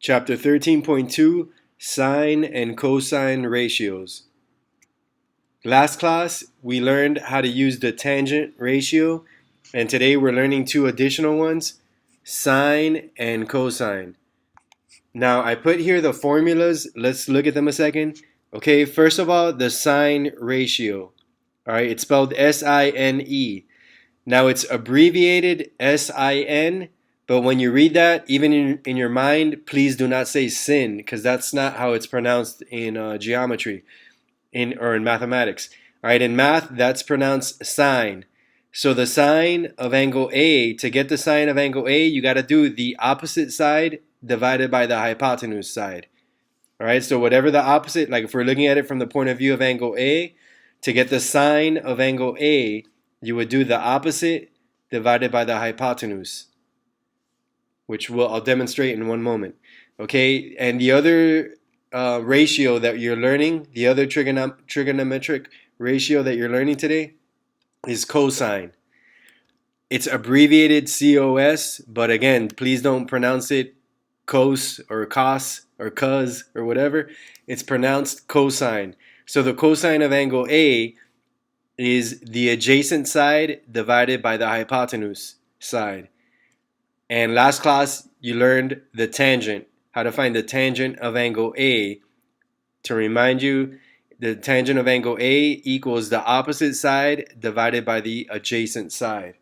Chapter 13.2, Sine and Cosine Ratios. Last class, we learned how to use the tangent ratio, and today we're learning two additional ones, sine and cosine. Now, I put here the formulas. Let's look at them a second. Okay, first of all, the sine ratio. All right, it's spelled S-I-N-E. Now, it's abbreviated S-I-N, but when you read that, even in your mind, please do not say sin, because that's not how it's pronounced in geometry or in mathematics. All right, in math, that's pronounced sine. So the sine of angle A, to get the sine of angle A, you got to do the opposite side divided by the hypotenuse side. All right, so whatever the opposite, like if we're looking at it from the point of view of angle A, to get the sine of angle A, you would do the opposite divided by the hypotenuse, which I'll demonstrate in one moment. Okay, and the other ratio that you're learning, the other trigonometric ratio that you're learning today is cosine. It's abbreviated COS, but again, please don't pronounce it cos or cos or cos or whatever. It's pronounced cosine. So the cosine of angle A is the adjacent side divided by the hypotenuse side. And last class, you learned the tangent, how to find the tangent of angle A. To remind you, the tangent of angle A equals the opposite side divided by the adjacent side.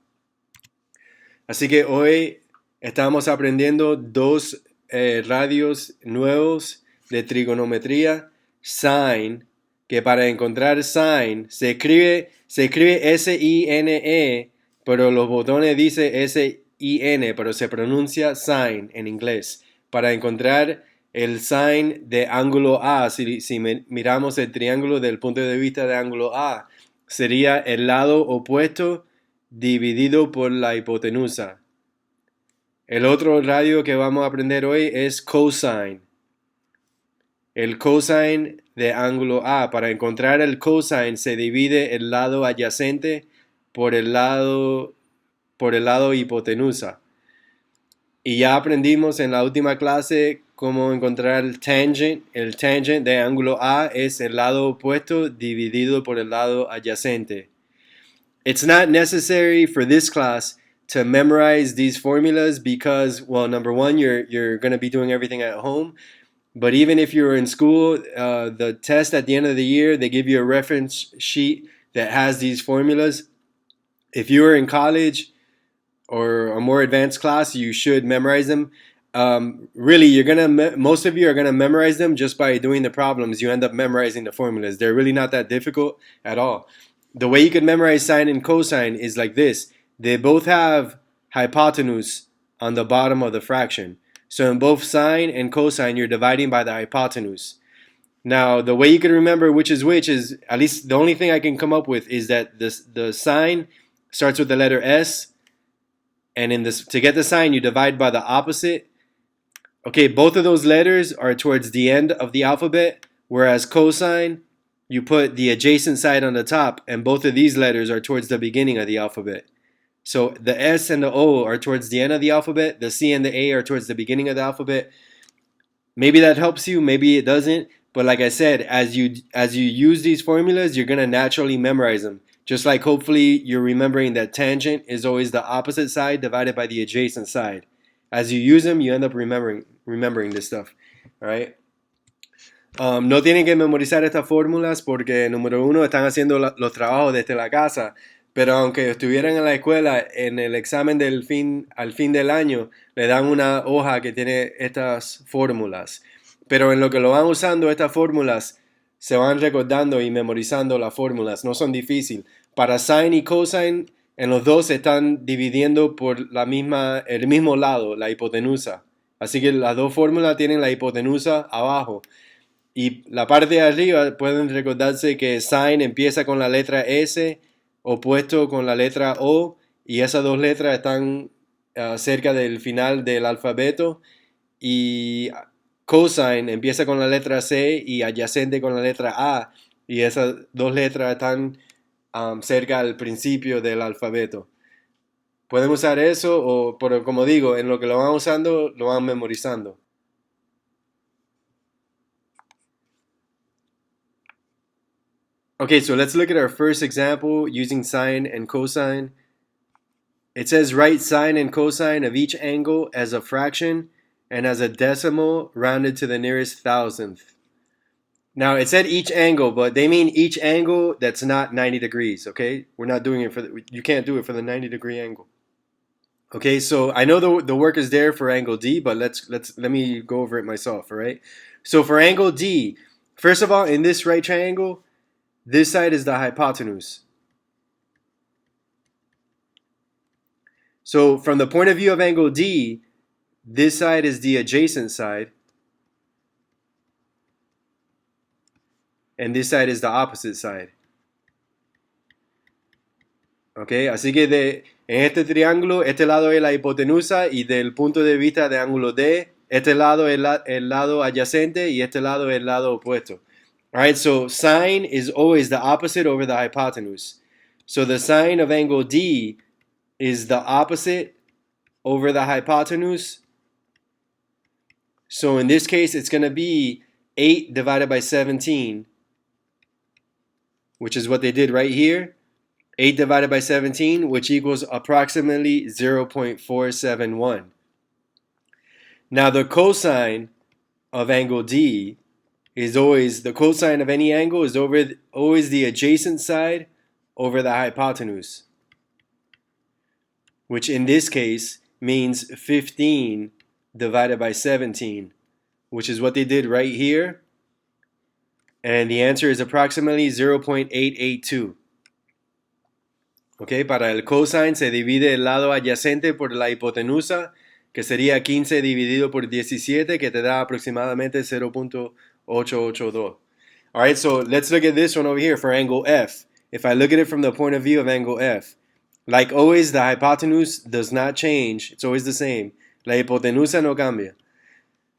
Así que hoy estamos aprendiendo dos radios nuevos de trigonometría, sine, que para encontrar sine se escribe S-I-N-E, pero los botones dice S-I-N, pero se pronuncia sine en inglés. Para encontrar el sine de ángulo A, si miramos el triángulo del punto de vista de ángulo A, sería el lado opuesto dividido por la hipotenusa. El otro radio que vamos a aprender hoy es cosine. El cosine de ángulo A. Para encontrar el cosine se divide el lado adyacente por el lado hipotenusa. Y ya aprendimos en la última clase cómo encontrar el tangent. El tangent de ángulo A es el lado opuesto dividido por el lado adyacente. It's not necessary for this class to memorize these formulas because, well, number one, you're going to be doing everything at home. But even if you're in school, the test at the end of the year, they give you a reference sheet that has these formulas. If you're in college or a more advanced class, you should memorize them. Really, most of you are gonna memorize them just by doing the problems. You end up memorizing the formulas. They're really not that difficult at all. The way you could memorize sine and cosine is like this. They both have hypotenuse on the bottom of the fraction. So in both sine and cosine, you're dividing by the hypotenuse. Now, the way you can remember which is, at least the only thing I can come up with is that the sine starts with the letter S, and to get the sine, you divide by the opposite. Okay, both of those letters are towards the end of the alphabet, whereas cosine, you put the adjacent side on the top, and both of these letters are towards the beginning of the alphabet. So the S and the O are towards the end of the alphabet. The C and the A are towards the beginning of the alphabet. Maybe that helps you. Maybe it doesn't. But like I said, as you use these formulas, you're going to naturally memorize them. Just like hopefully you're remembering that tangent is always the opposite side divided by the adjacent side. As you use them, you end up remembering this stuff. All right? No tienen que memorizar estas fórmulas porque, número uno, están haciendo los trabajos desde la casa. Pero aunque estuvieran en la escuela, en el examen al fin del año, le dan una hoja que tiene estas fórmulas. Pero en lo que lo van usando estas fórmulas, se van recordando y memorizando las fórmulas. No son difíciles. Para sine y cosine, en los dos se están dividiendo por el mismo lado, la hipotenusa. Así que las dos fórmulas tienen la hipotenusa abajo. Y la parte de arriba pueden recordarse que sine empieza con la letra S, opuesto con la letra O, y esas dos letras están cerca del final del alfabeto, y cosine empieza con la letra C y adyacente con la letra A, y esas dos letras están cerca al principio del alfabeto. Pueden usar eso, pero como digo, en lo que lo van usando, lo van memorizando. Okay, so let's look at our first example using sine and cosine. It says write sine and cosine of each angle as a fraction and as a decimal rounded to the nearest thousandth. Now it said each angle, but they mean each angle that's not 90 degrees, okay? We're not doing it you can't do it for the 90-degree angle. Okay, so I know the work is there for angle D, but let me go over it myself, all right? So for angle D, first of all, in this right triangle, this side is the hypotenuse. So from the point of view of angle D, this side is the adjacent side, and this side is the opposite side. Okay, así que en este triángulo, este lado es la hipotenusa y del punto de vista de ángulo D, este lado es el lado adyacente y este lado es el lado opuesto. All right, so sine is always the opposite over the hypotenuse. So the sine of angle D is the opposite over the hypotenuse. So in this case, it's going to be 8 divided by 17, which is what they did right here. 8 divided by 17, which equals approximately 0.471. Now the cosine of angle D is always, the cosine of any angle is always the adjacent side over the hypotenuse, which in this case means 15 divided by 17, which is what they did right here. And the answer is approximately 0.882. Okay, para el cosine se divide el lado adyacente por la hipotenusa, que sería 15 dividido por 17, que te da aproximadamente 0.882. All right, so let's look at this one over here for angle F. If I look at it from the point of view of angle F, like always, the hypotenuse does not change. It's always the same. La hipotenusa no cambia.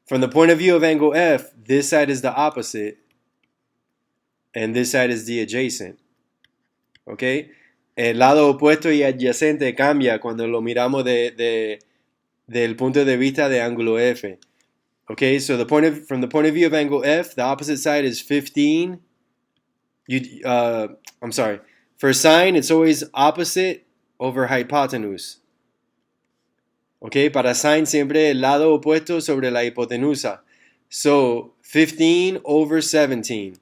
From the point of view of angle F, this side is the opposite, and this side is the adjacent. Okay? El lado opuesto y adyacente cambia cuando lo miramos del punto de vista de ángulo F. Okay, so from the point of view of angle F, the opposite side is 15. I'm sorry. For sine, it's always opposite over hypotenuse. Okay, para sine siempre el lado opuesto sobre la hipotenusa. So 15 over 17,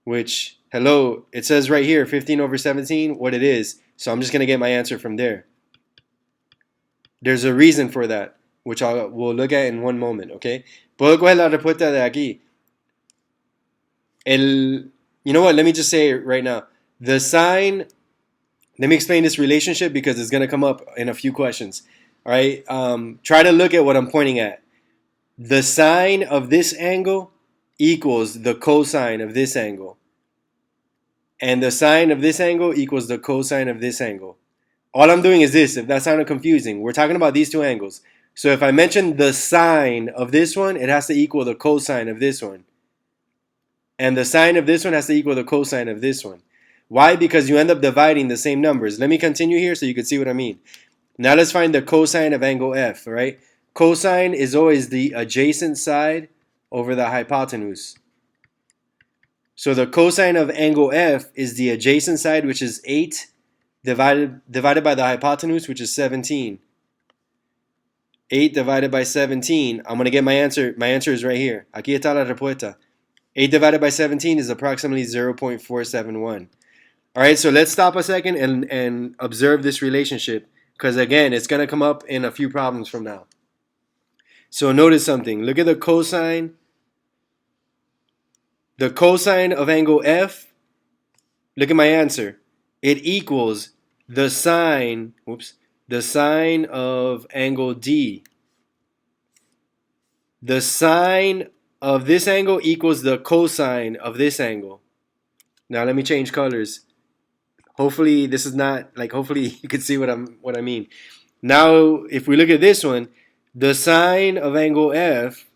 which, hello, it says right here 15 over 17 what it is. So I'm just going to get my answer from there. There's a reason for that, which we'll look at in one moment, okay? Puedo coger la respuesta de aquí. You know what? Let me just say it right now. The sine, let me explain this relationship because it's going to come up in a few questions. All right? Try to look at what I'm pointing at. The sine of this angle equals the cosine of this angle. And the sine of this angle equals the cosine of this angle. All I'm doing is this, if that sounded confusing. We're talking about these two angles. So if I mention the sine of this one, it has to equal the cosine of this one. And the sine of this one has to equal the cosine of this one. Why? Because you end up dividing the same numbers. Let me continue here so you can see what I mean. Now let's find the cosine of angle F, right? Cosine is always the adjacent side over the hypotenuse. So the cosine of angle F is the adjacent side, which is 8, divided by the hypotenuse, which is 17. 8 divided by 17. I'm going to get my answer. My answer is right here. Aquí está la respuesta. 8 divided by 17 is approximately 0.471. All right, so let's stop a second and observe this relationship because, again, it's going to come up in a few problems from now. So notice something. Look at the cosine. The cosine of angle F, look at my answer. It equals the sine of angle D. The sine of this angle equals the cosine of this angle. Now let me change colors. Hopefully this is not, hopefully you can see what I mean. Now if we look at this one, the sine of angle F,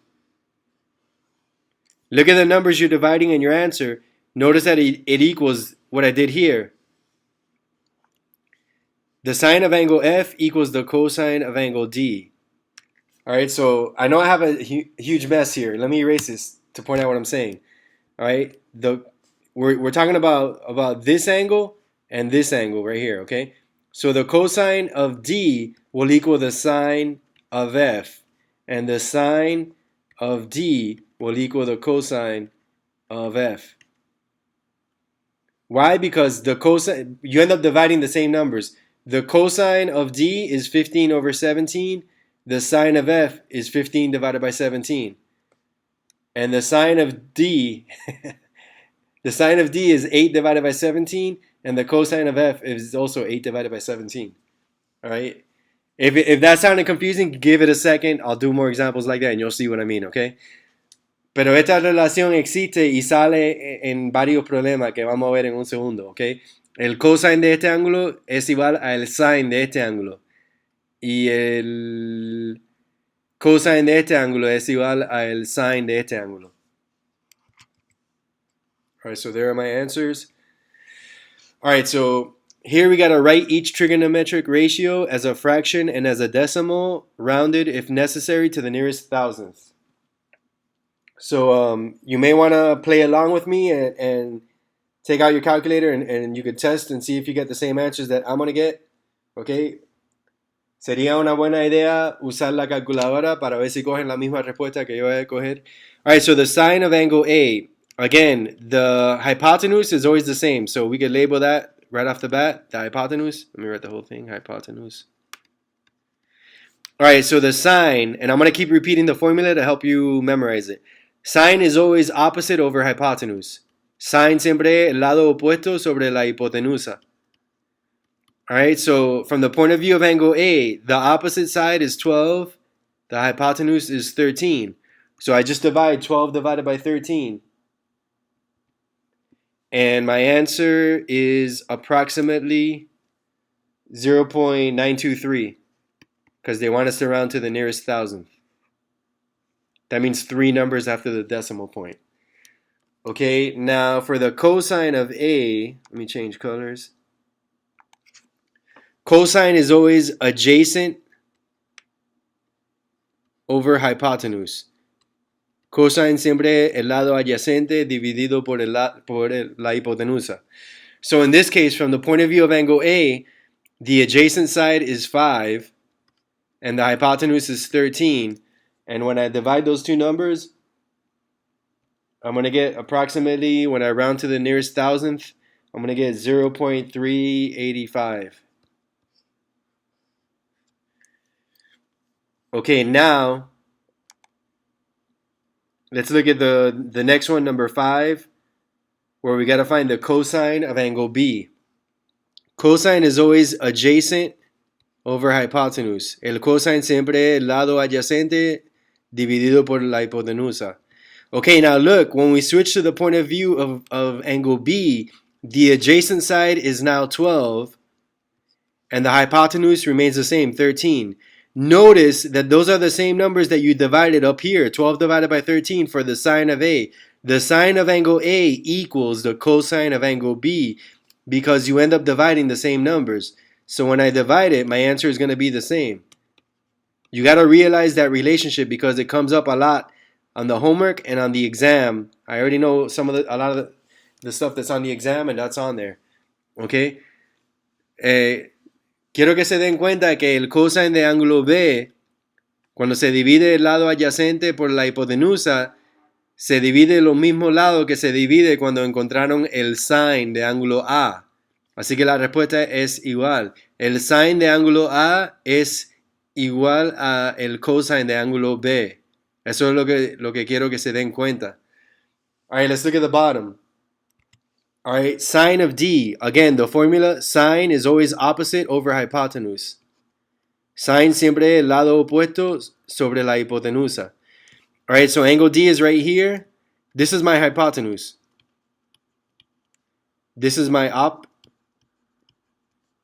look at the numbers you're dividing in your answer. Notice that it equals what I did here. The sine of angle F equals the cosine of angle D. All right, so I know I have a huge mess here. Let me erase this to point out what I'm saying. All right, we're talking about this angle and this angle right here, okay? So the cosine of D will equal the sine of F, and the sine of D will equal the cosine of F. Why? Because the cosine, you end up dividing the same numbers. The cosine of D is 15 over 17. The sine of F is 15 divided by 17. And the sine of D, the sine of D is 8 divided by 17. And the cosine of F is also 8 divided by 17. All right? If that sounded confusing, give it a second. I'll do more examples like that and you'll see what I mean, okay? Pero esta relación existe y sale en varios problemas que vamos a ver en un segundo, ¿ok? El cosine de este ángulo es igual al sine de este ángulo. Y el cosine de este ángulo es igual al sine de este ángulo. Alright, so there are my answers. Alright, so here we got to write each trigonometric ratio as a fraction and as a decimal, rounded if necessary to the nearest thousandth. So you may want to play along with me and take out your calculator and you could test and see if you get the same answers that I'm going to get. Okay. Sería una buena idea usar la calculadora para ver si cogen la misma respuesta que yo voy a coger. Alright, so the sine of angle A. Again, the hypotenuse is always the same. So we could label that right off the bat, the hypotenuse. Let me write the whole thing, hypotenuse. Alright, so the sine, and I'm going to keep repeating the formula to help you memorize it. Sine is always opposite over hypotenuse. Sine siempre el lado opuesto sobre la hipotenusa. Alright, so from the point of view of angle A, the opposite side is 12, the hypotenuse is 13. So I just divide 12 divided by 13. And my answer is approximately 0.923 because they want us to round to the nearest thousandth. That means 3 numbers after the decimal point. Okay, now for the cosine of A, let me change colors. Cosine is always adjacent over hypotenuse. Cosine siempre el lado adyacente dividido por la hipotenusa. So in this case, from the point of view of angle A, the adjacent side is 5 and the hypotenuse is 13. And when I divide those two numbers, I'm going to get approximately, when I round to the nearest thousandth, I'm going to get 0.385. Okay, now let's look at the next one, number 5, where we got to find the cosine of angle B. Cosine is always adjacent over hypotenuse. El cosine siempre el lado adyacente dividido por la hipotenusa. Okay, now look, when we switch to the point of view of angle B, the adjacent side is now 12, and the hypotenuse remains the same, 13. Notice that those are the same numbers that you divided up here, 12 divided by 13 for the sine of A. The sine of angle A equals the cosine of angle B because you end up dividing the same numbers. So when I divide it, my answer is going to be the same. You got to realize that relationship because it comes up a lot on the homework and on the exam. I already know a lot of the stuff that's on the exam and that's on there. Okay? Quiero que se den cuenta que el cosine de ángulo B, cuando se divide el lado adyacente por la hipotenusa, se divide los mismos lados que se divide cuando encontraron el sine de ángulo A. Así que la respuesta es igual. El sine de ángulo A es igual a el cosine de ángulo B. Eso es lo que quiero que se den cuenta. All right, let's look at the bottom. All right, sine of D. Again, the formula, sine is always opposite over hypotenuse. Sine siempre el lado opuesto sobre la hipotenusa. All right, so angle D is right here. This is my hypotenuse. This is my op.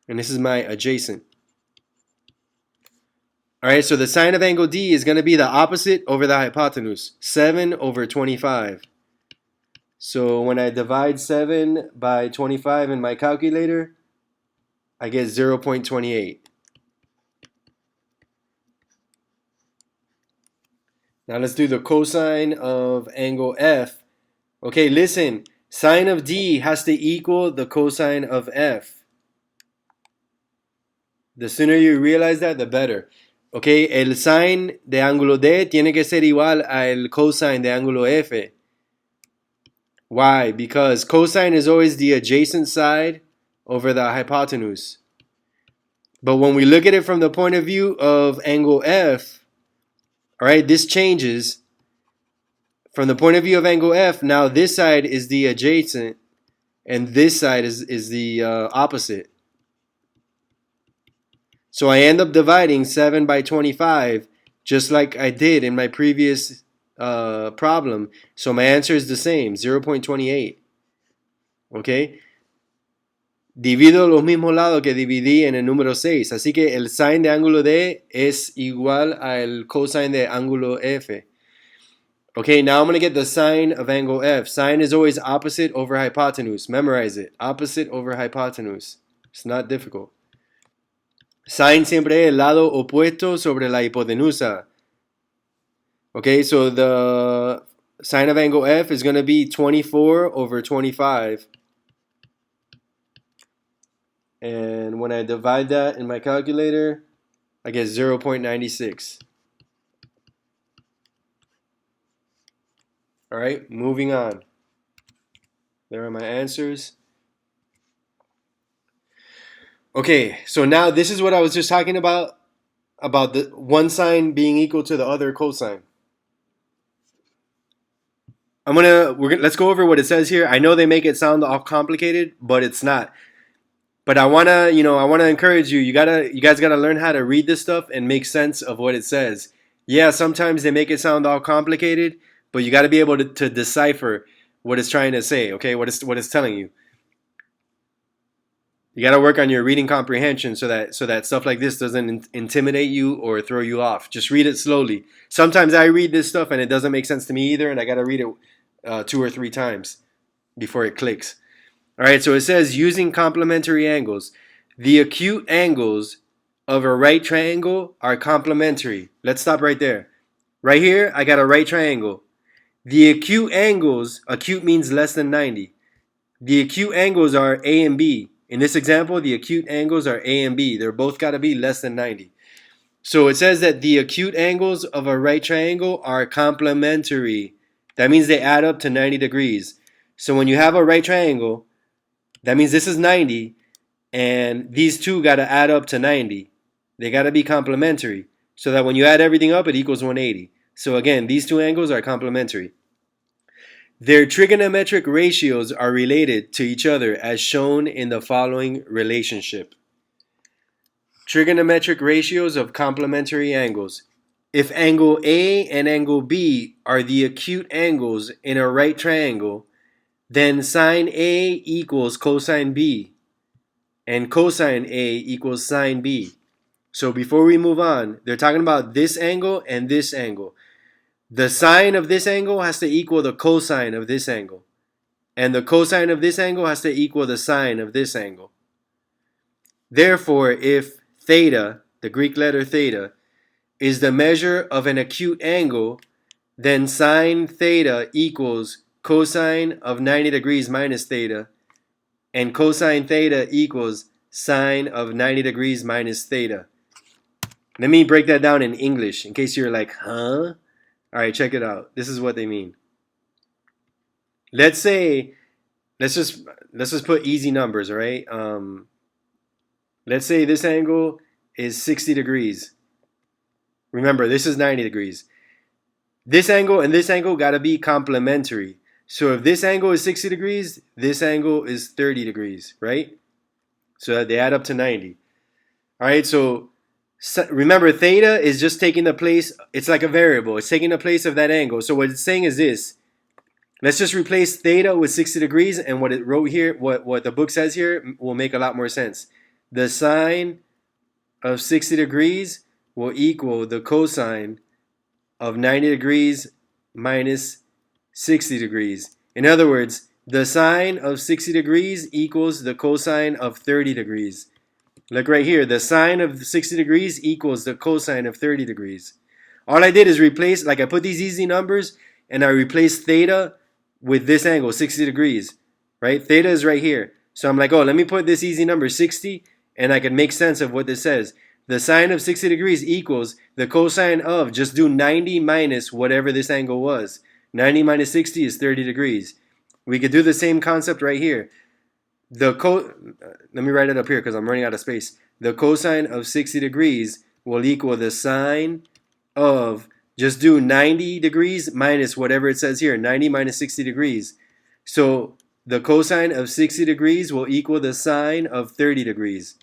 And this is my adjacent. All right, so the sine of angle D is going to be the opposite over the hypotenuse. 7 over 25. So when I divide 7 by 25 in my calculator, I get 0.28. Now let's do the cosine of angle F. Okay, listen. Sine of D has to equal the cosine of F. The sooner you realize that, the better. Okay, el sine de ángulo D tiene que ser igual al cosine de ángulo F. Why? Because cosine is always the adjacent side over the hypotenuse. But when we look at it from the point of view of angle F, all right, this changes. From the point of view of angle F, now this side is the adjacent and this side is the opposite. So I end up dividing 7 by 25 just like I did in my previous problem. So my answer is the same, 0.28. Okay? Divido los mismos lados que dividí en el número 6. Así que el sine de ángulo D es igual al cosine de ángulo F. Okay, now I'm going to get the sine of angle F. Sine is always opposite over hypotenuse. Memorize it. Opposite over hypotenuse. It's not difficult. Sine siempre es el lado opuesto sobre la hipotenusa. Okay, so the sine of angle F is going to be 24 over 25. And when I divide that in my calculator, I get 0.96. All right, moving on. There are my answers. Okay, so now this is what I was just talking about the one sine being equal to the other cosine. Let's go over what it says here. I know they make it sound all complicated, but it's not. But I wanna encourage you. You guys gotta learn how to read this stuff and make sense of what it says. Yeah, sometimes they make it sound all complicated, but you gotta be able to decipher what it's trying to say. Okay, what it's telling you. You got to work on your reading comprehension so that stuff like this doesn't intimidate you or throw you off. Just read it slowly. Sometimes I read this stuff and it doesn't make sense to me either, and I got to read it 2 or 3 times before it clicks. All right, so it says using complementary angles. The acute angles of a right triangle are complementary. Let's stop right there. Right here, I got a right triangle. The acute angles, acute means less than 90. The acute angles are A and B. In this example, the acute angles are A and B. They're both got to be less than 90. So it says that the acute angles of a right triangle are complementary. That means they add up to 90 degrees. So when you have a right triangle, that means this is 90, and these two got to add up to 90. They got to be complementary, so that when you add everything up, it equals 180. So again, these two angles are complementary. Their trigonometric ratios are related to each other as shown in the following relationship. Trigonometric ratios of complementary angles. If angle A and angle B are the acute angles in a right triangle, then sine A equals cosine B, and cosine A equals sine B. So before we move on, they're talking about this angle and this angle. The sine of this angle has to equal the cosine of this angle. And the cosine of this angle has to equal the sine of this angle. Therefore, if theta, the Greek letter theta, is the measure of an acute angle, then sine theta equals cosine of 90 degrees minus theta, and cosine theta equals sine of 90 degrees minus theta. Let me break that down in English in case you're like, huh? All right, check it out. This is what they mean. Let's just put easy numbers, all right? Let's say this angle is 60 degrees. Remember, this is 90 degrees. This angle and this angle got to be complementary. So if this angle is 60 degrees, this angle is 30 degrees, right? So that they add up to 90. All right, so remember, theta is just taking the place, it's like a variable. It's taking the place of that angle. So what it's saying is this. Let's just replace theta with 60 degrees, and what it wrote here, what the book says here, will make a lot more sense. The sine of 60 degrees will equal the cosine of 90 degrees minus 60 degrees. In other words, the sine of 60 degrees equals the cosine of 30 degrees. Look right here. The sine of 60 degrees equals the cosine of 30 degrees. All I did is replace, like I put these easy numbers, and I replaced theta with this angle, 60 degrees. right? Theta is right here. So I'm like, oh, let me put this easy number, 60, and I can make sense of what this says. The sine of 60 degrees equals the cosine of, just do 90 minus whatever this angle was. 90 minus 60 is 30 degrees. We could do the same concept right here. Let me write it up here because I'm running out of space. The cosine of 60 degrees will equal the sine of, just do 90 degrees minus whatever it says here, 90 minus 60 degrees. So the cosine of 60 degrees will equal the sine of 30 degrees.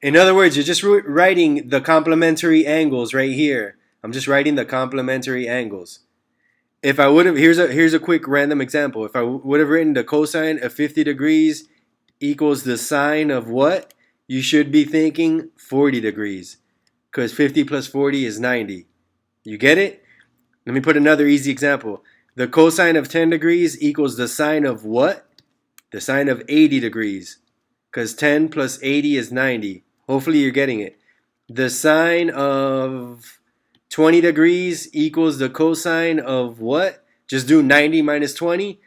In other words, you're just writing the complementary angles right here. I'm just writing the complementary angles. If I would have, here's a quick random example. If I would have written the cosine of 50 degrees equals the sine of what? You should be thinking 40 degrees, because 50 plus 40 is 90. You get it? Let me put another easy example. The cosine of 10 degrees equals the sine of what? The sine of 80 degrees, because 10 plus 80 is 90. Hopefully you're getting it. The sine of 20 degrees equals the cosine of what? Just do 90 minus 20.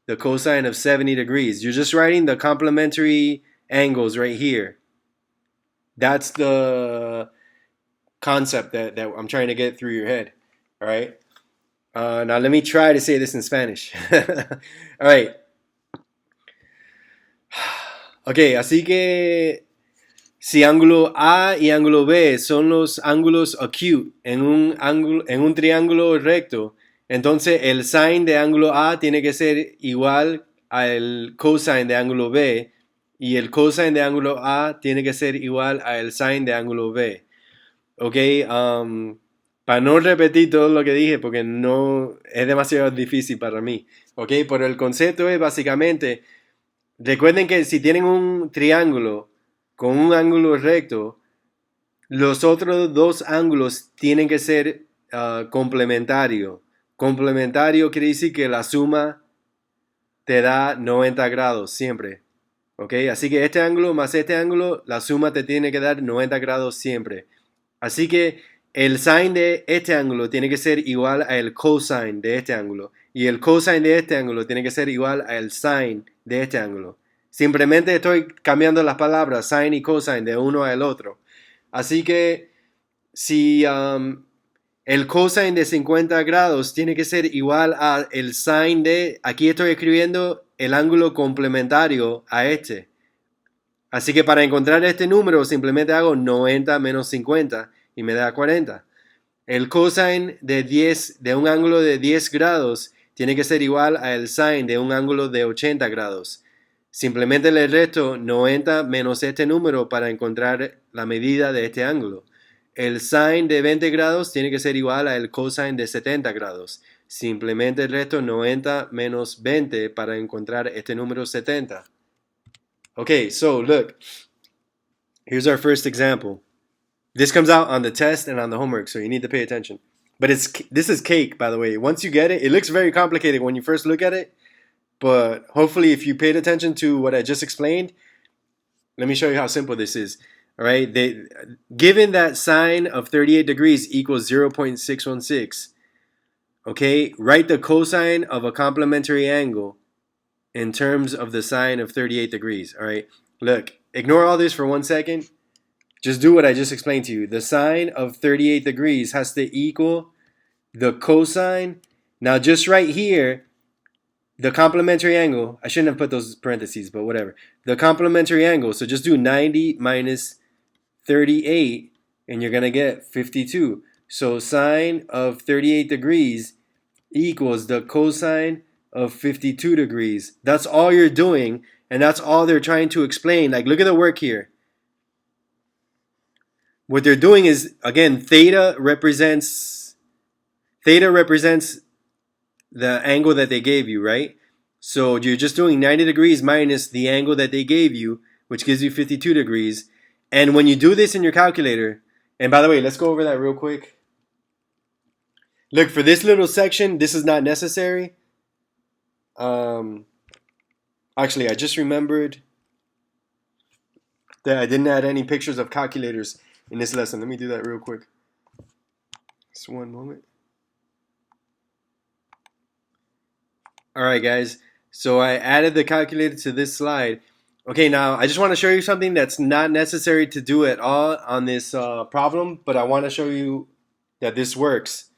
The cosine of 70 degrees. You're just writing the complementary angles right here. That's the concept that I'm trying to get through your head. All right. Now let me try to say this in Spanish. All right. Ok, así que si ángulo A y ángulo B son los ángulos acute en un triángulo recto, entonces el sine de ángulo A tiene que ser igual al cosine de ángulo B, y el cosine de ángulo A tiene que ser igual al sine de ángulo B. Ok, para no repetir todo lo que dije, porque no es demasiado difícil para mí. Ok, pero el concepto es básicamente, recuerden que si tienen un triángulo con un ángulo recto, los otros dos ángulos tienen que ser complementarios. Complementario quiere decir que la suma te da 90 grados siempre. ¿Ok? Así que este ángulo más este ángulo, la suma te tiene que dar 90 grados siempre. Así que el sine de este ángulo tiene que ser igual al cosine de este ángulo. Y el cosine de este ángulo tiene que ser igual al sine de este ángulo. Simplemente estoy cambiando las palabras sine y cosine de uno al otro. Así que si el cosine de 50 grados tiene que ser igual a el sine de, aquí estoy escribiendo el ángulo complementario a este. Así que para encontrar este número simplemente hago 90 menos 50 y me da 40. El cosine de un ángulo de 10 grados tiene que ser igual al sine de un ángulo de 80 grados. Simplemente le resto 90 menos este número para encontrar la medida de este ángulo. El sine de 20 grados tiene que ser igual al cosine de 70 grados. Simplemente el resto 90 menos 20 para encontrar este número 70. Okay, so look. Here's our first example. This comes out on the test and on the homework, so you need to pay attention. But this is cake, by the way. Once you get it, it looks very complicated when you first look at it. But hopefully, if you paid attention to what I just explained, let me show you how simple this is. All right, given that sine of 38 degrees equals 0.616, okay, write the cosine of a complementary angle in terms of the sine of 38 degrees. All right, look, ignore all this for 1 second. Just do what I just explained to you. The sine of 38 degrees has to equal the cosine. Now, just right here, the complementary angle, I shouldn't have put those parentheses, but whatever. The complementary angle, so just do 90 minus 38, and you're going to get 52. So sine of 38 degrees equals the cosine of 52 degrees. That's all you're doing, and that's all they're trying to explain. Like, look at the work here. What they're doing is, again, theta represents the angle that they gave you, right? So you're just doing 90 degrees minus the angle that they gave you, which gives you 52 degrees. And when you do this in your calculator, and by the way, let's go over that real quick. Look, for this little section, this is not necessary. Actually, I just remembered that I didn't add any pictures of calculators in this lesson. Let me do that real quick. Just one moment. All right, guys. So I added the calculator to this slide. Okay, now I just want to show you something that's not necessary to do at all on this problem, but I want to show you that this works,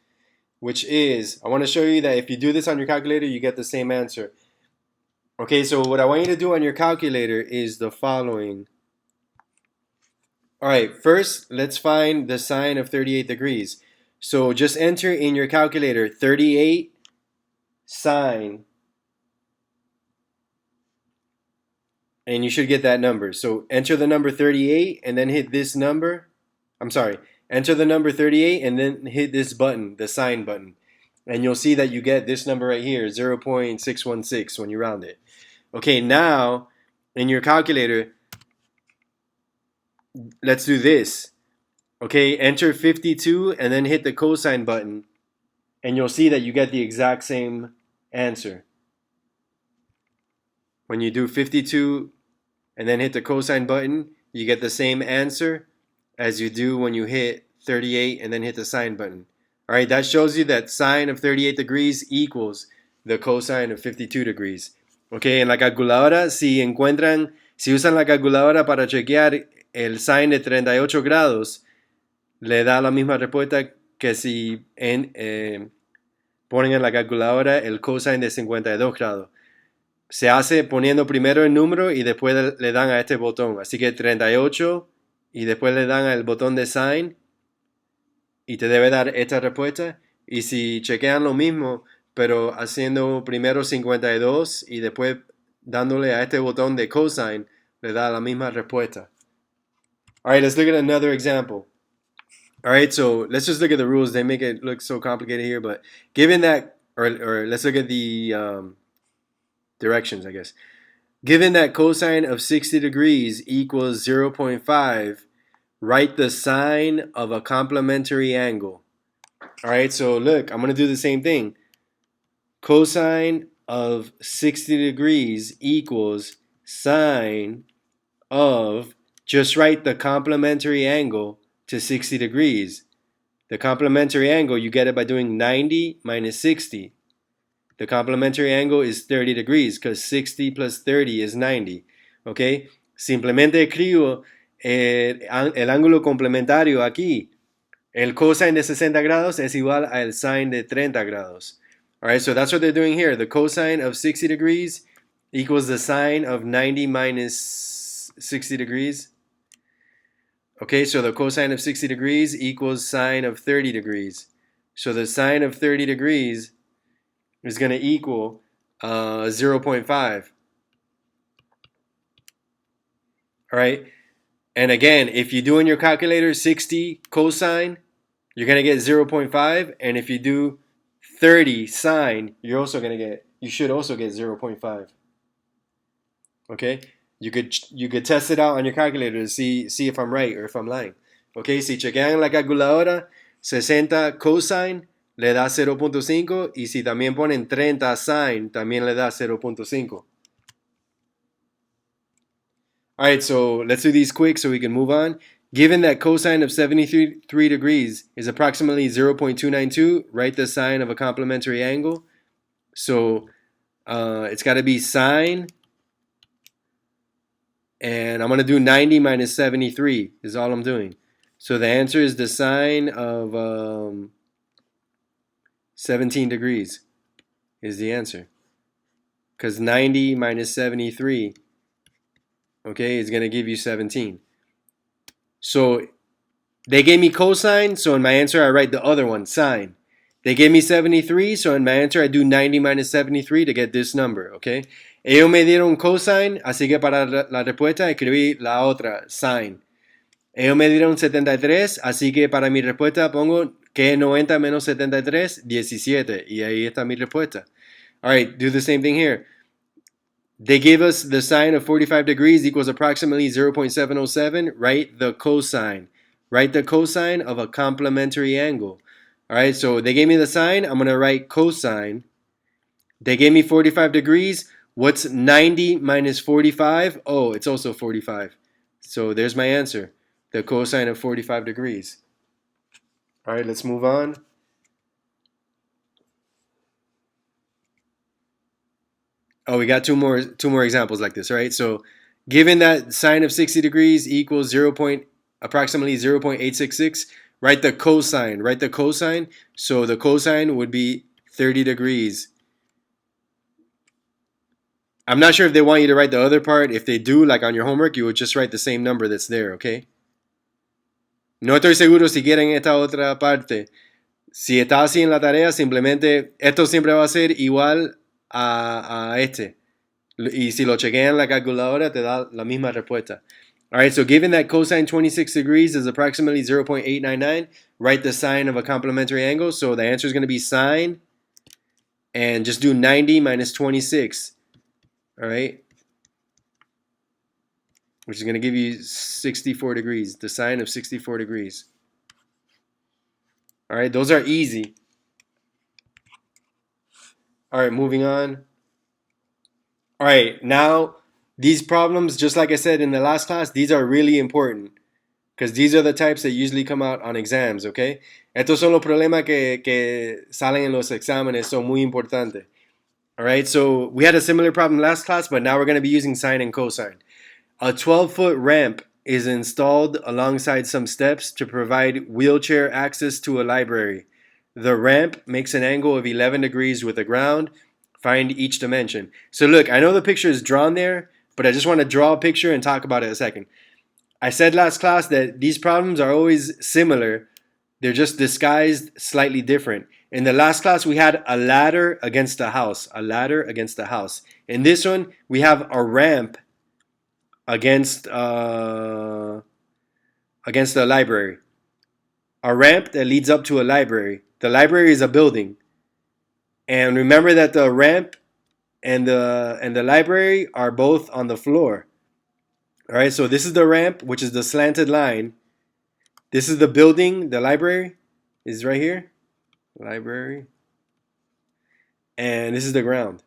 which is, I want to show you that if you do this on your calculator, you get the same answer. Okay, so what I want you to do on your calculator is the following. All right, first, let's find the sine of 38 degrees. So just enter in your calculator 38 sine, and you should get that number. So enter the number 38 and then hit this number. I'm sorry, enter the number 38 and then hit this button, the sine button. And you'll see that you get this number right here, 0.616 when you round it. Okay, now in your calculator, let's do this. Okay, enter 52 and then hit the cosine button, and you'll see that you get the exact same answer. When you do 52 and then hit the cosine button, you get the same answer as you do when you hit 38 and then hit the sine button. All right, that shows you that sine of 38 degrees equals the cosine of 52 degrees. Okay, en la calculadora, si usan la calculadora para chequear el sine de 38 grados, le da la misma respuesta que si ponen en la calculadora el cosine de 52 grados. Se hace poniendo primero el número y después le dan a este botón. Así que 38 y después le dan al botón de sine y te debe dar esta respuesta. Y si chequean lo mismo, pero haciendo primero 52 y después dándole a este botón de cosine, le da la misma respuesta. All right, let's look at another example. All right, so let's just look at the rules. They make it look so complicated here, but given that, or let's look at the directions, I guess. Given that cosine of 60 degrees equals 0.5, write the sine of a complementary angle. All right, so look, I'm going to do the same thing. Cosine of 60 degrees equals sine of, just write the complementary angle to 60 degrees. The complementary angle, you get it by doing 90 minus 60. The complementary angle is 30 degrees because 60 plus 30 is 90. Okay? Simplemente escribo el ángulo complementario aquí. El cosine de 60 grados es igual al sine de 30 grados. Alright, so that's what they're doing here. The cosine of 60 degrees equals the sine of 90 minus 60 degrees. Okay, so the cosine of 60 degrees equals sine of 30 degrees. So the sine of 30 degrees is going to equal 0.5. All right, and again, if you do in your calculator 60 cosine, you're going to get 0.5, and if you do 30 sine, you should also get 0.5. Okay, you could test it out on your calculator to see if I'm right or if I'm lying. Okay, si chequean la calculadora 60 cosine le da 0.5 y si también ponen 30 sine también le da 0.5. Alright, so let's do these quick so we can move on. Given that cosine of 73 degrees is approximately 0.292, write the sine of a complementary angle. So it's got to be sine, and I'm going to do 90 minus 73 is all I'm doing. So the answer is the sine of 17 degrees is the answer. Because 90 minus 73, okay, is going to give you 17. So they gave me cosine, so in my answer I write the other one, sine. They gave me 73, so in my answer I do 90 minus 73 to get this number, okay? Ellos me dieron cosine, así que para la respuesta escribí la otra, sine. Ellos me dieron 73, así que para mi respuesta pongo que 90 menos 73, 17. Y ahí está mi respuesta. All right, do the same thing here. They gave us the sine of 45 degrees equals approximately 0.707. Write the cosine. Write the cosine of a complementary angle. All right, so they gave me the sine. I'm going to write cosine. They gave me 45 degrees. What's 90 minus 45? Oh, it's also 45. So there's my answer. The cosine of 45 degrees. All right, let's move on. Oh, we got two more examples like this, right? So given that sine of 60 degrees equals approximately 0.866, write the cosine. Write the cosine. So the cosine would be 30 degrees. I'm not sure if they want you to write the other part. If they do, like on your homework, you would just write the same number that's there, okay? No estoy seguro si quieren esta otra parte. Si está así en la tarea, simplemente esto siempre va a ser igual a este. Y si lo chequean en la calculadora, te da la misma respuesta. All right, so given that cosine 26 degrees is approximately 0.899, write the sine of a complementary angle. So the answer is going to be sine, and just do 90 minus 26. All right, which is going to give you 64 degrees, the sine of 64 degrees. All right, those are easy. All right, moving on. All right, now these problems, just like I said in the last class, these are really important because these are the types that usually come out on exams, okay? Estos son los problemas que salen en los exámenes, son muy importantes. All right, so we had a similar problem last class, but now we're going to be using sine and cosine. A 12-foot ramp is installed alongside some steps to provide wheelchair access to a library. The ramp makes an angle of 11 degrees with the ground. Find each dimension. So look, I know the picture is drawn there, but I just want to draw a picture and talk about it a second. I said last class that these problems are always similar. They're just disguised slightly different. In the last class, we had a ladder against a house. A ladder against a house. In this one, we have a ramp against a library. A ramp that leads up to a library. The library is a building. And remember that the ramp and the library are both on the floor. All right, so this is the ramp, which is the slanted line. This is the building, the library is right here. Library. And this is the ground.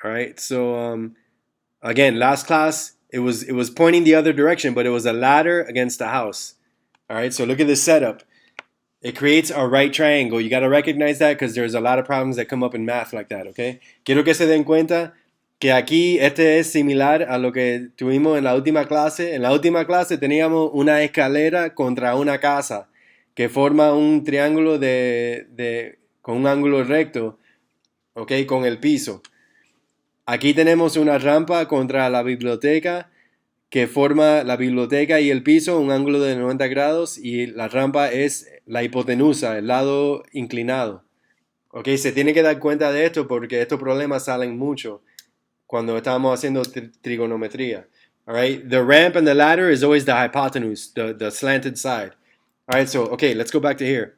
All right, so again, last class, it was pointing the other direction, but it was a ladder against a house. All right, so look at this setup. It creates a right triangle. You got to recognize that because there's a lot of problems that come up in math like that, okay? Quiero que se den cuenta que aquí este es similar a lo que tuvimos en la última clase. En la última clase teníamos una escalera contra una casa que forma un triángulo con un ángulo recto, ok, con el piso. Aquí tenemos una rampa contra la biblioteca que forma la biblioteca y el piso, un ángulo de 90 grados, y la rampa es la hipotenusa, el lado inclinado. Ok, se tiene que dar cuenta de esto porque estos problemas salen mucho cuando estamos haciendo trigonometría. All right, the ramp and the ladder is always the hypotenuse, the slanted side. All right, so, okay, let's go back to here.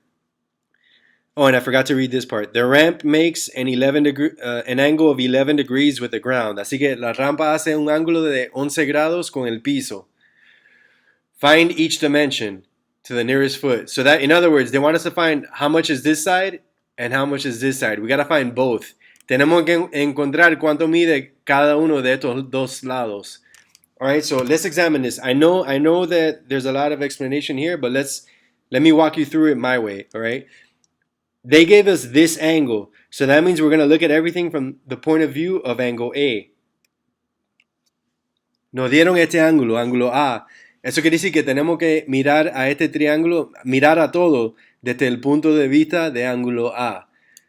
Oh, and I forgot to read this part. The ramp makes an angle of 11 degrees with the ground. Así que la rampa hace un ángulo de 11 grados con el piso. Find each dimension to the nearest foot. So that, in other words, they want us to find how much is this side and how much is this side. We got to find both. Tenemos que encontrar cuánto mide cada uno de estos dos lados. All right, so let's examine this. I know that there's a lot of explanation here, but let me walk you through it my way, all right? They gave us this angle, so that means we're going to look at everything from the point of view of angle A. Nos dieron este ángulo, ángulo A. Eso quiere decir que tenemos que mirar a este triángulo, mirar a todo desde el punto de vista de ángulo A.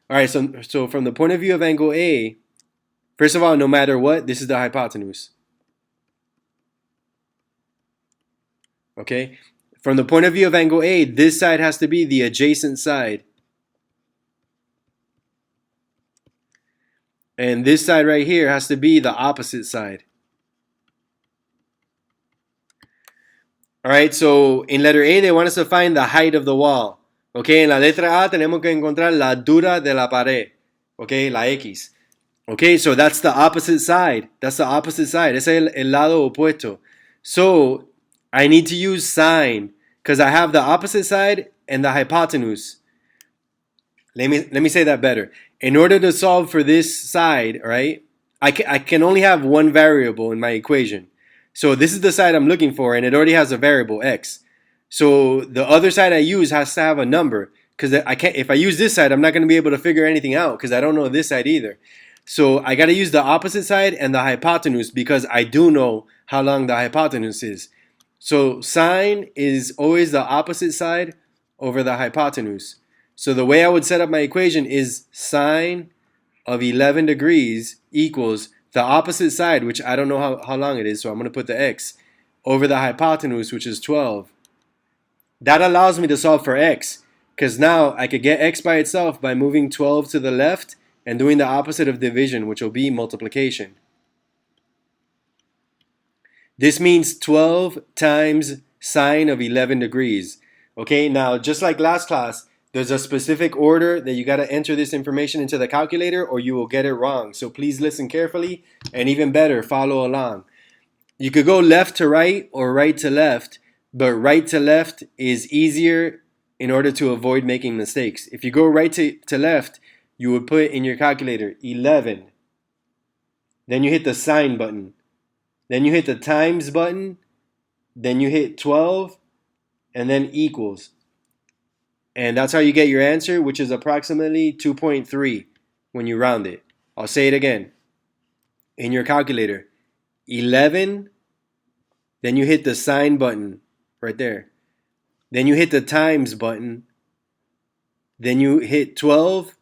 All right, so from the point of view of angle A, first of all, no matter what, this is the hypotenuse. Okay? From the point of view of angle A, this side has to be the adjacent side. And this side right here has to be the opposite side. All right, so in letter A, they want us to find the height of the wall. Okay, en la letra A tenemos que encontrar la altura de la pared. Okay, la X. Okay, so that's the opposite side. That's the opposite side. Ese es el lado opuesto. So I need to use sine because I have the opposite side and the hypotenuse. Let me say that better. In order to solve for this side, right, I can only have one variable in my equation. So this is the side I'm looking for, and it already has a variable, x. So the other side I use has to have a number, because if I use this side, I'm not going to be able to figure anything out, because I don't know this side either. So I got to use the opposite side and the hypotenuse because I do know how long the hypotenuse is. So sine is always the opposite side over the hypotenuse. So the way I would set up my equation is sine of 11 degrees equals the opposite side, which I don't know how long it is, so I'm going to put the x, over the hypotenuse, which is 12. That allows me to solve for x, because now I could get x by itself by moving 12 to the left and doing the opposite of division, which will be multiplication. This means 12 times sine of 11 degrees. Okay, now just like last class, there's a specific order that you got to enter this information into the calculator or you will get it wrong. So please listen carefully and even better, follow along. You could go left to right or right to left, but right to left is easier in order to avoid making mistakes. If you go right to left, you would put in your calculator 11. Then you hit the sine button. Then you hit the times button. Then you hit 12 and then equals. And that's how you get your answer, which is approximately 2.3 when you round it. I'll say it again. In your calculator, 11, then you hit the sine button right there. Then you hit the times button. Then you hit 12,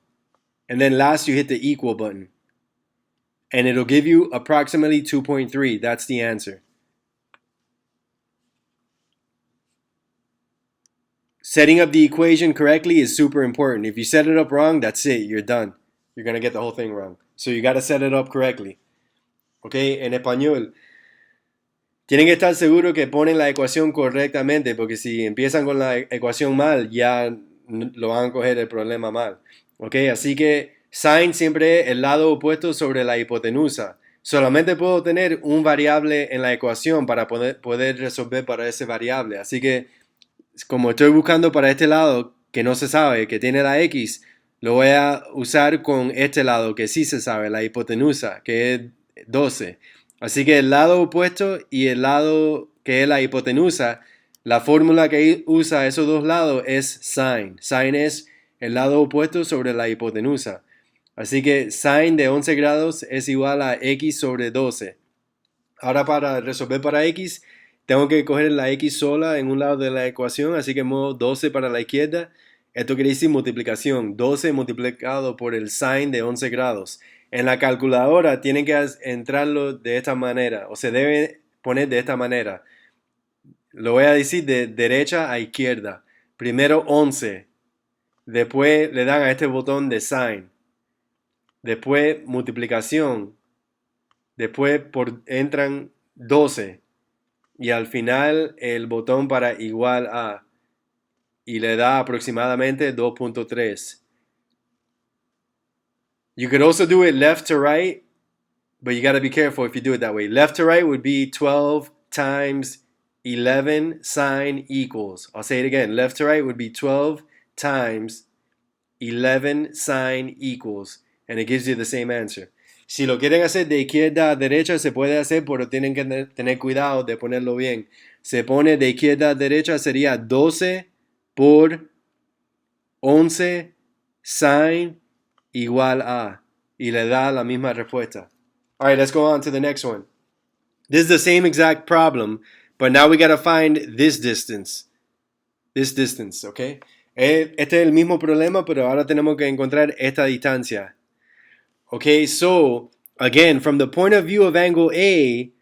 and then last you hit the equal button. And it'll give you approximately 2.3. That's the answer. Setting up the equation correctly is super important. If you set it up wrong, that's it. You're done. You're going to get the whole thing wrong. So you got to set it up correctly. Okay, en español. Tienen que estar seguros que ponen la ecuación correctamente, porque si empiezan con la ecuación mal, ya lo van a coger el problema mal. Ok, así que sine siempre es el lado opuesto sobre la hipotenusa. Solamente puedo tener un variable en la ecuación para poder resolver para ese variable. Así que como estoy buscando para este lado que no se sabe, que tiene la x, lo voy a usar con este lado que sí se sabe, la hipotenusa, que es 12. Así que el lado opuesto y el lado que es la hipotenusa, la fórmula que usa esos dos lados es sine. Sine es el lado opuesto sobre la hipotenusa. Así que sine de 11 grados es igual a x sobre 12. Ahora para resolver para x, tengo que coger la x sola en un lado de la ecuación, así que muevo 12 para la izquierda. Esto quiere decir multiplicación, 12 multiplicado por el sine de 11 grados. En la calculadora tienen que entrarlo de esta manera, o se debe poner de esta manera. Lo voy a decir de derecha a izquierda. Primero 11, después le dan a este botón de sine, después multiplicación, después entran 12 y al final el botón para igual a y le da aproximadamente 2.3. You could also do it left to right, but you got to be careful if you do it that way. Left to right would be 12 times 11 sine equals. I'll say it again. Left to right would be 12 times 11 sine equals. And it gives you the same answer. Si lo quieren hacer de izquierda a derecha, se puede hacer, pero tienen que tener cuidado de ponerlo bien. Se pone de izquierda a derecha, sería 12 por 11 sine igual a. Y le da la misma respuesta. All right, let's go on to the next one. This is the same exact problem, but now we got to find this distance. This distance, okay? Este es el mismo problema, pero ahora tenemos que encontrar esta distancia. Okay, so again, from the point of view of angle A,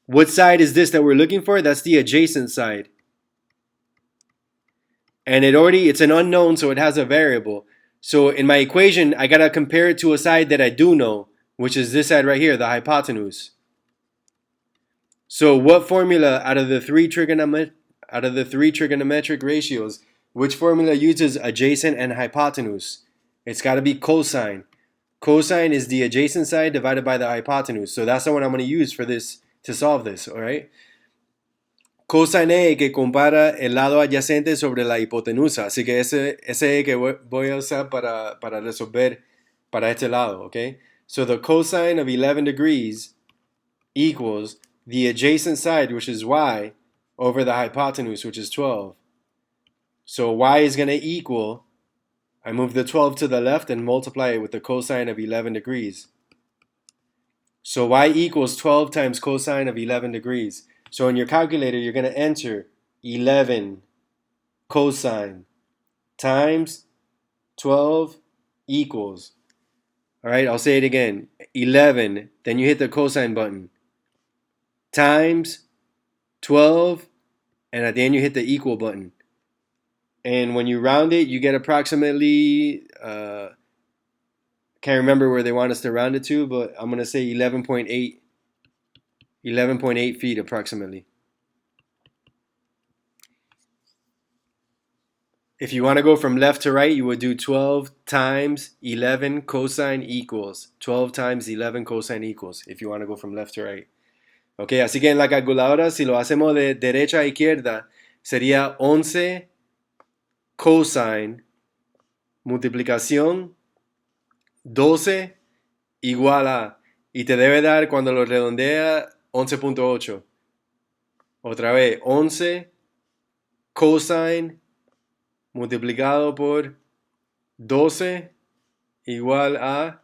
what side is this that we're looking for? That's the adjacent side. And it's an unknown, so it has a variable. So in my equation, I got to compare it to a side that I do know, which is this side right here, the hypotenuse. So what formula out of the three trigonometric ratios, which formula uses adjacent and hypotenuse? It's got to be cosine. Cosine is the adjacent side divided by the hypotenuse. So that's the one I'm going to use for this to solve this, all right? Cosine que compara el lado adyacente sobre la hipotenusa. Así que ese es que voy a usar para resolver para este lado, okay? So the cosine of 11 degrees equals the adjacent side, which is y, over the hypotenuse, which is 12. So y is going to equal, I move the 12 to the left and multiply it with the cosine of 11 degrees. So y equals 12 times cosine of 11 degrees. So in your calculator, you're going to enter 11 cosine times 12 equals. All right, I'll say it again. 11, then you hit the cosine button, times 12, and at the end you hit the equal button. And when you round it, you get approximately, can't remember where they want us to round it to, but I'm going to say 11.8 feet approximately. If you want to go from left to right, you would do 12 times 11 cosine equals. 12 times 11 cosine equals, if you want to go from left to right. Ok, así que en la calculadora, si lo hacemos de derecha a izquierda, sería 11 cosine multiplicación 12 igual a, y te debe dar cuando lo redondea 11.8. Otra vez, 11 cosine multiplicado por 12 igual a,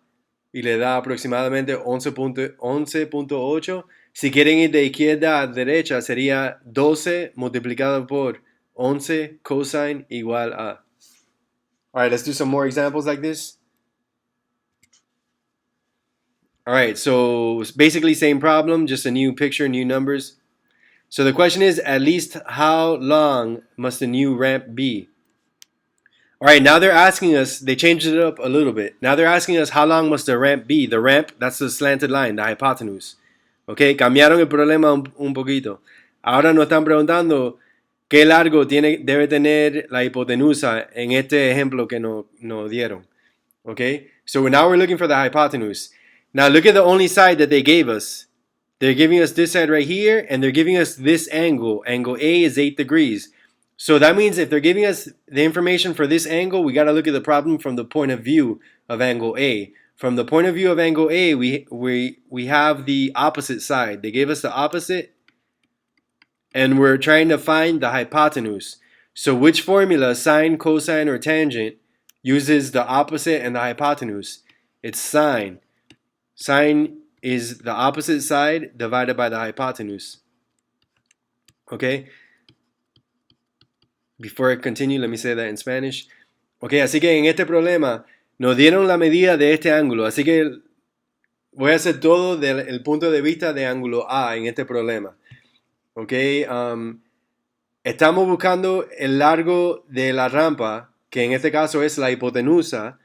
y le da aproximadamente 11.8. Si quieren ir de izquierda a derecha, sería 12 multiplicado por 11 cosine igual a. All right, let's do some more examples like this. All right, so basically same problem, just a new picture, new numbers. So the question is, at least how long must the new ramp be? All right, now they're asking us, they changed it up a little bit. Now they're asking us how long must the ramp be? The ramp, that's the slanted line, the hypotenuse. Ok, cambiaron el problema un poquito. Ahora nos están preguntando qué largo debe tener la hipotenusa en este ejemplo que nos dieron. Ok, so now we're looking for the hypotenuse. Now look at the only side that they gave us. They're giving us this side right here, and they're giving us this angle. Angle A is 8 degrees. So that means if they're giving us the information for this angle, we got to look at the problem from the point of view of angle A. From the point of view of angle A, we have the opposite side. They gave us the opposite, and we're trying to find the hypotenuse. So which formula, sine, cosine, or tangent, uses the opposite and the hypotenuse? It's sine. Sine is the opposite side divided by the hypotenuse. Okay? Before I continue, let me say that in Spanish. Okay, así que en este problema nos dieron la medida de este ángulo. Así que voy a hacer todo desde el punto de vista de ángulo A en este problema. Okay, estamos buscando el largo de la rampa, que en este caso es la hipotenusa.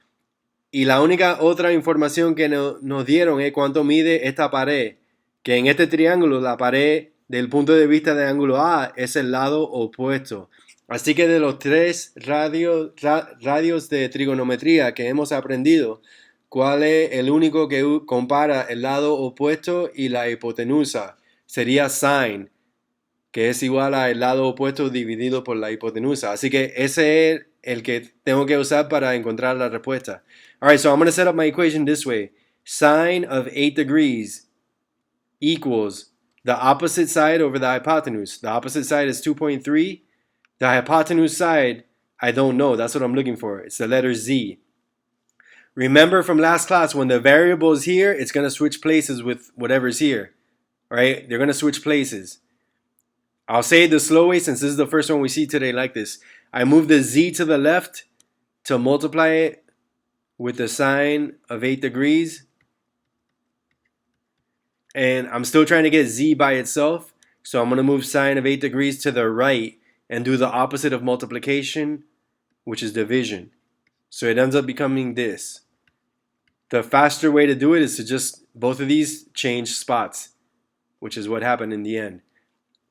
Y la única otra información que nos dieron es cuánto mide esta pared, que en este triángulo la pared del punto de vista de ángulo A es el lado opuesto. Así que de los 3 radios de trigonometría que hemos aprendido, ¿cuál es el único que compara el lado opuesto y la hipotenusa? Sería sine, que es igual al lado opuesto dividido por la hipotenusa. Así que ese es el que tengo que usar para encontrar la respuesta. All right, so I'm going to set up my equation this way. Sine of 8 degrees equals the opposite side over the hypotenuse. The opposite side is 2.3. The hypotenuse side, I don't know. That's what I'm looking for. It's the letter Z. Remember from last class, when the variable is here, it's going to switch places with whatever's here. All right, they're going to switch places. I'll say it the slow way since this is the first one we see today like this. I move the Z to the left to multiply it with the sine of 8 degrees. And I'm still trying to get Z by itself. So I'm going to move sine of 8 degrees to the right and do the opposite of multiplication, which is division. So it ends up becoming this. The faster way to do it is to just, both of these change spots, which is what happened in the end.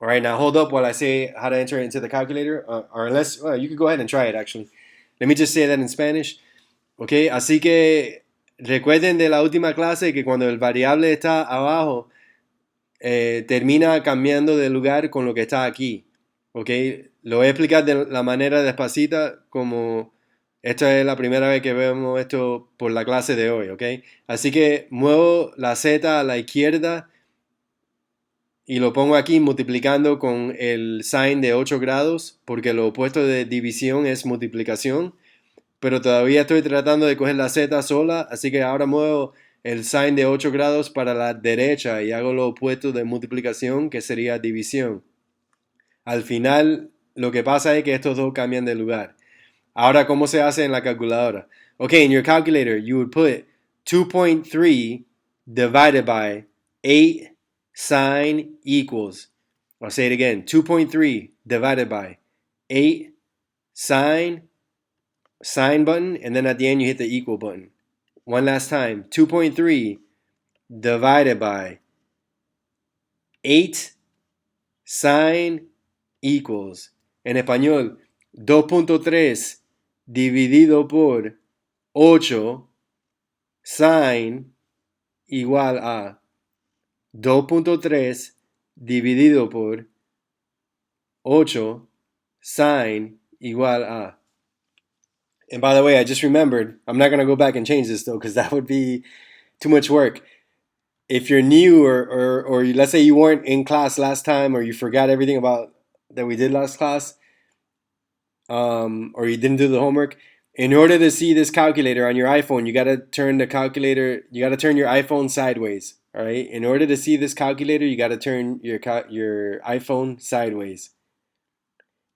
All right, now hold up while I say how to enter it into the calculator. Or unless, well, you could go ahead and try it actually. Let me just say that in Spanish. Ok, así que recuerden de la última clase que cuando el variable está abajo, termina cambiando de lugar con lo que está aquí. Ok, lo voy a explicar de la manera despacita, como esta es la primera vez que vemos esto por la clase de hoy. Ok, así que muevo la Z a la izquierda y lo pongo aquí multiplicando con el sine de 8 grados, porque lo opuesto de división es multiplicación. Pero todavía estoy tratando de coger la Z sola, así que ahora muevo el sine de 8 grados para la derecha y hago lo opuesto de multiplicación, que sería división. Al final, lo que pasa es que estos dos cambian de lugar. Ahora, ¿cómo se hace en la calculadora? Okay, in your calculator, you would put 2.3 divided by 8 sine equals. I'll say it again. 2.3 divided by 8 sine button, and then at the end you hit the equal button. One last time. 2.3 divided by 8 sine equals. En español, 2.3 dividido por 8 sine igual a 2.3 dividido por 8 sine igual a. And by the way, I just remembered, I'm not going to go back and change this though, because that would be too much work. If you're new or let's say you weren't in class last time or you forgot everything about that we did last class, or you didn't do the homework, in order to see this calculator on your iPhone, you got to turn the calculator, you got to turn your iPhone sideways, all right? In order to see this calculator, you got to turn your iPhone sideways.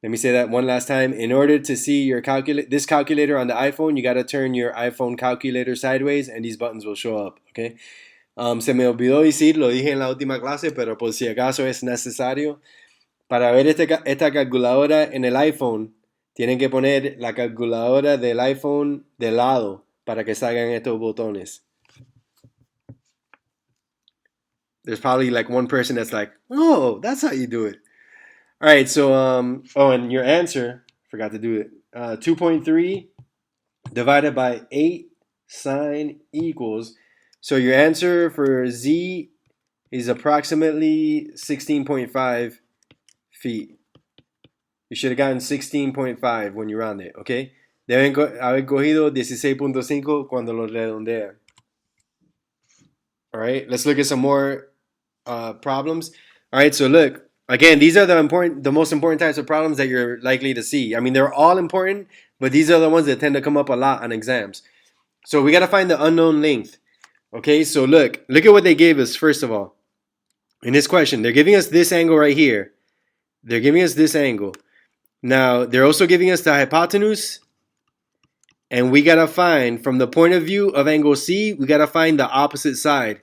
Let me say that one last time. In order to see your this calculator on the iPhone, you got to turn your iPhone calculator sideways and these buttons will show up, okay? Se me olvidó decir, lo dije en la última clase, pero por si acaso es necesario. Para ver esta calculadora en el iPhone, tienen que poner la calculadora del iPhone de lado para que salgan estos botones. There's probably like one person that's like, oh, that's how you do it. All right, so, and your answer, forgot to do it. 2.3 divided by 8 sine equals. So your answer for Z is approximately 16.5 feet. You should have gotten 16.5 when you round it, okay? Deben haber cogido 16.5 cuando lo redondean. All right, let's look at some more problems. All right, so look. Again, these are the most important types of problems that you're likely to see. I mean, they're all important, but these are the ones that tend to come up a lot on exams. So we got to find the unknown length. Okay, so look at what they gave us, first of all. In this question, they're giving us this angle right here. They're giving us this angle. Now, they're also giving us the hypotenuse. And we got to find, from the point of view of angle C, we got to find the opposite side.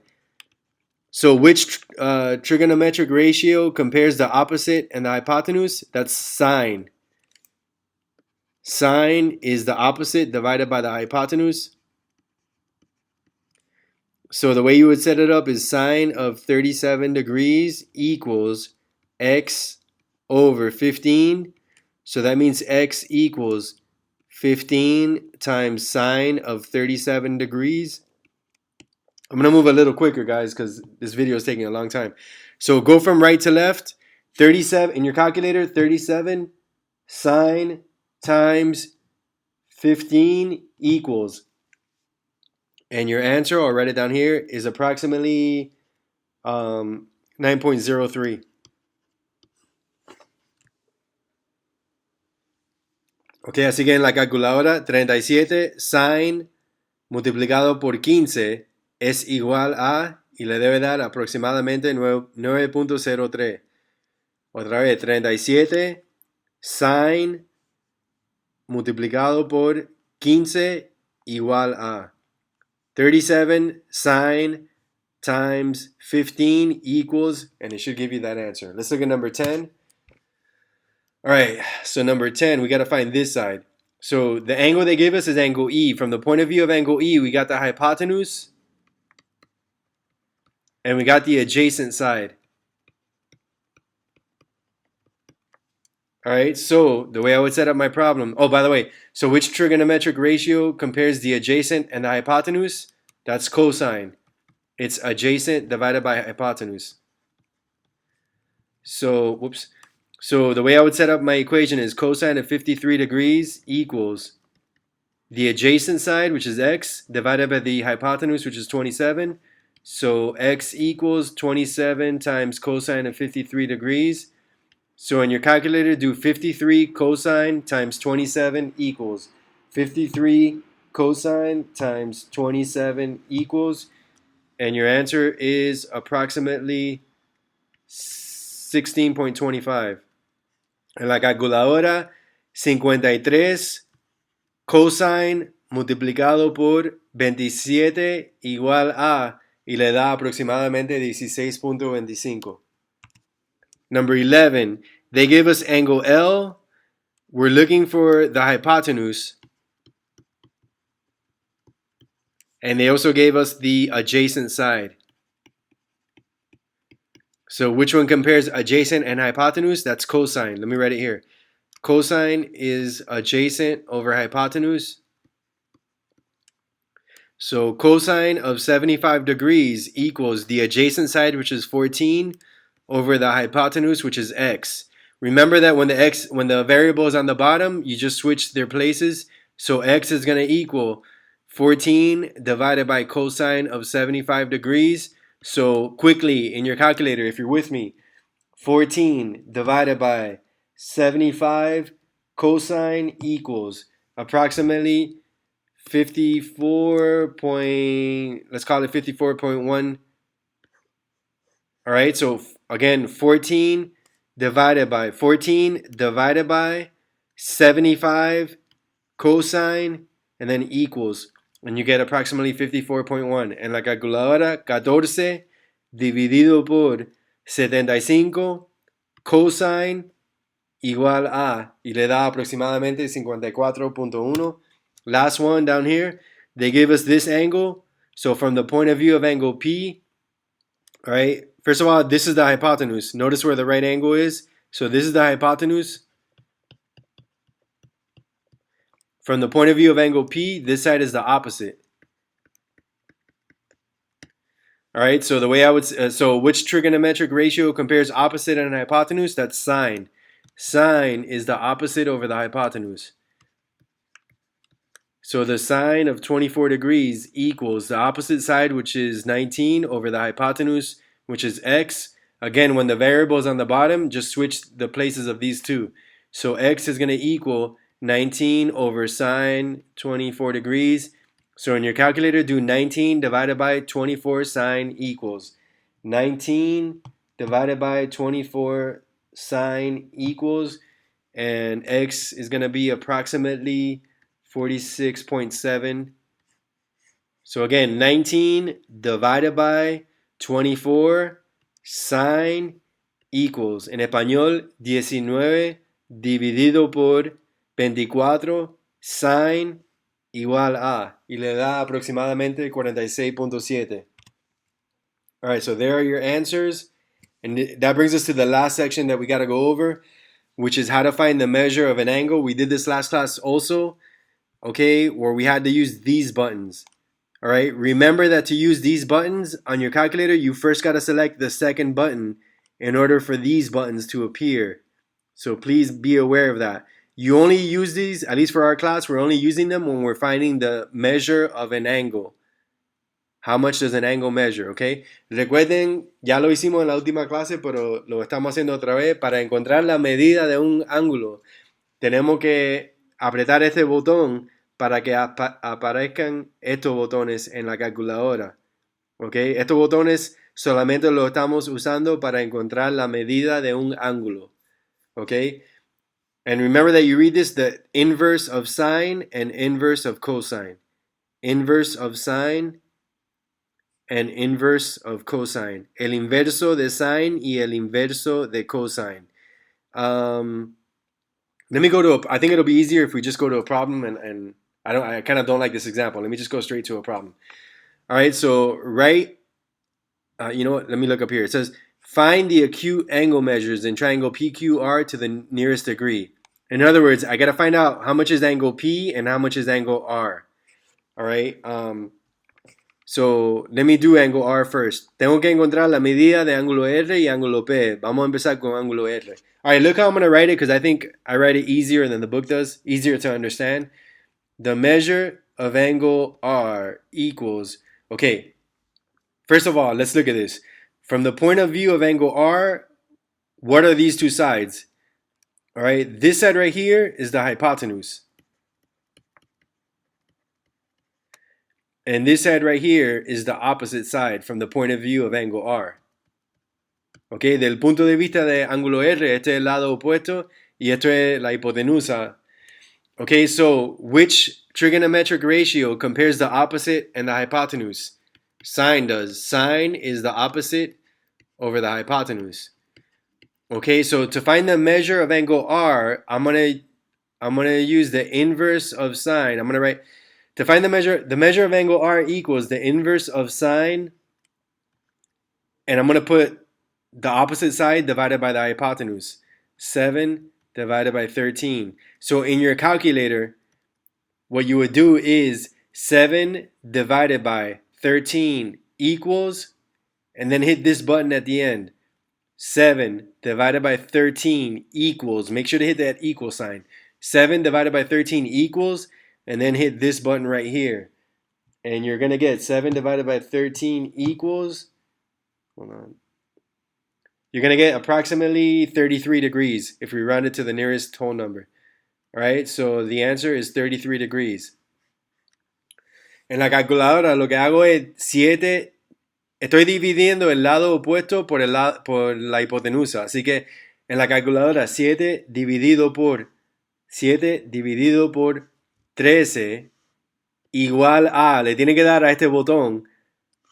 So which trigonometric ratio compares the opposite and the hypotenuse? That's sine. Sine is the opposite divided by the hypotenuse. So the way you would set it up is sine of 37 degrees equals x over 15. So that means x equals 15 times sine of 37 degrees. I'm going to move a little quicker, guys, because this video is taking a long time. So go from right to left. 37 in your calculator, 37 sine times 15 equals. And your answer, I'll write it down here, is approximately 9.03. Ok, así que en la calculadora, 37 sine multiplicado por 15 es igual a, y le debe dar aproximadamente 9.03. Otra vez, 37 sine multiplicado por 15 igual a 37 sine times 15 equals, and it should give you that answer. Let's look at number 10. All right, so number 10, we got to find this side. So the angle they gave us is angle E. From the point of view of angle E, we got the hypotenuse, and we got the adjacent side. All right, so the way I would set up my problem, oh, by the way, so which trigonometric ratio compares the adjacent and the hypotenuse? That's cosine. It's adjacent divided by hypotenuse. So, whoops. So the way I would set up my equation is cosine of 53 degrees equals the adjacent side, which is x, divided by the hypotenuse, which is 27. So x equals 27 times cosine of 53 degrees. So in your calculator, do 53 cosine times 27 equals 53 cosine times 27 equals. And your answer is approximately 16.25. En la calculadora, 53 cosine multiplicado por 27 igual a, y le da aproximadamente 16.25. Number 11, they give us angle L. We're looking for the hypotenuse. And they also gave us the adjacent side. So which one compares adjacent and hypotenuse? That's cosine. Let me write it here. Cosine is adjacent over hypotenuse. So cosine of 75 degrees equals the adjacent side, which is 14, over the hypotenuse, which is x. Remember that when the variable is on the bottom, you just switch their places. So x is going to equal 14 divided by cosine of 75 degrees. So quickly in your calculator, if you're with me, 14 divided by 75 cosine equals approximately 54 point, let's call it 54.1. All right, so again, 14 divided by 75 cosine, and then equals, and you get approximately 54.1. En la calculadora, 14 dividido por 75 cosine igual a, y le da aproximadamente 54.1. Last one down here, they give us this angle. So from the point of view of angle P, all right, first of all, this is the hypotenuse. Notice where the right angle is. So this is the hypotenuse. From the point of view of angle P, this side is the opposite. All right, so the way I would, so which trigonometric ratio compares opposite and hypotenuse? That's sine. Sine is the opposite over the hypotenuse. So the sine of 24 degrees equals the opposite side, which is 19, over the hypotenuse, which is x. Again, when the variable is on the bottom, just switch the places of these two. So x is going to equal 19 over sine 24 degrees. So in your calculator, do 19 divided by 24 sine equals. 19 divided by 24 sine equals, and x is going to be approximately 46.7. So again, 19 divided by 24 sine equals, en español, 19 dividido por 24 sine igual a, y le da aproximadamente 46.7. All right, so there are your answers. And that brings us to the last section that we got to go over, which is how to find the measure of an angle. We did this last class also, okay, where we had to use these buttons. All right, remember that to use these buttons on your calculator, you first got to select the second button in order for these buttons to appear. So please be aware of that. You only use these, at least for our class, we're only using them when we're finding the measure of an angle. How much does an angle measure, okay? Recuerden, ya lo hicimos en la última clase, pero lo estamos haciendo otra vez. Para encontrar la medida de un ángulo, tenemos que apretar este botón para que aparezcan estos botones en la calculadora. ¿Ok? Estos botones solamente los estamos usando para encontrar la medida de un ángulo. ¿Ok? And remember that you read this, the inverse of sine and inverse of cosine. Inverse of sine and inverse of cosine. El inverso de sine y el inverso de cosine. Let me go to I think it'll be easier if we just go to a problem, and I kind of don't like this example. Let me just go straight to a problem. All right, so you know what? Let me look up here. It says, find the acute angle measures in triangle PQR to the nearest degree. In other words, I got to find out how much is angle P and how much is angle R. All right, so let me do angle R first. Tengo que encontrar la medida de ángulo R y ángulo P. Vamos a empezar con ángulo R. All right, look how I'm going to write it, because I think I write it easier than the book does, easier to understand. The measure of angle R equals, okay, first of all, let's look at this. From the point of view of angle R, what are these two sides? All right, this side right here is the hypotenuse. And this side right here is the opposite side from the point of view of angle R. Okay, del punto de vista de ángulo R, este es el lado opuesto y esto es la hipotenusa. Okay, so which trigonometric ratio compares the opposite and the hypotenuse? Sine does. Sine is the opposite over the hypotenuse. Okay, so to find the measure of angle R, I'm gonna use the inverse of sine. I'm gonna write to find the measure of angle R equals the inverse of sine, and I'm gonna put the opposite side divided by the hypotenuse. 7 divided by 13. So in your calculator, what you would do is 7 divided by 13 equals, and then hit this button at the end. 7 divided by 13 equals, make sure to hit that equal sign. 7 divided by 13 equals, and then hit this button right here. And you're going to get 7 divided by 13 equals, hold on. You're going to get approximately 33 degrees if we round it to the nearest whole number. All right, so the answer is 33 degrees. En la calculadora lo que hago es 7, estoy dividiendo el lado opuesto por la hipotenusa. Así que en la calculadora 7 dividido por 13 igual a, le tiene que dar a este botón,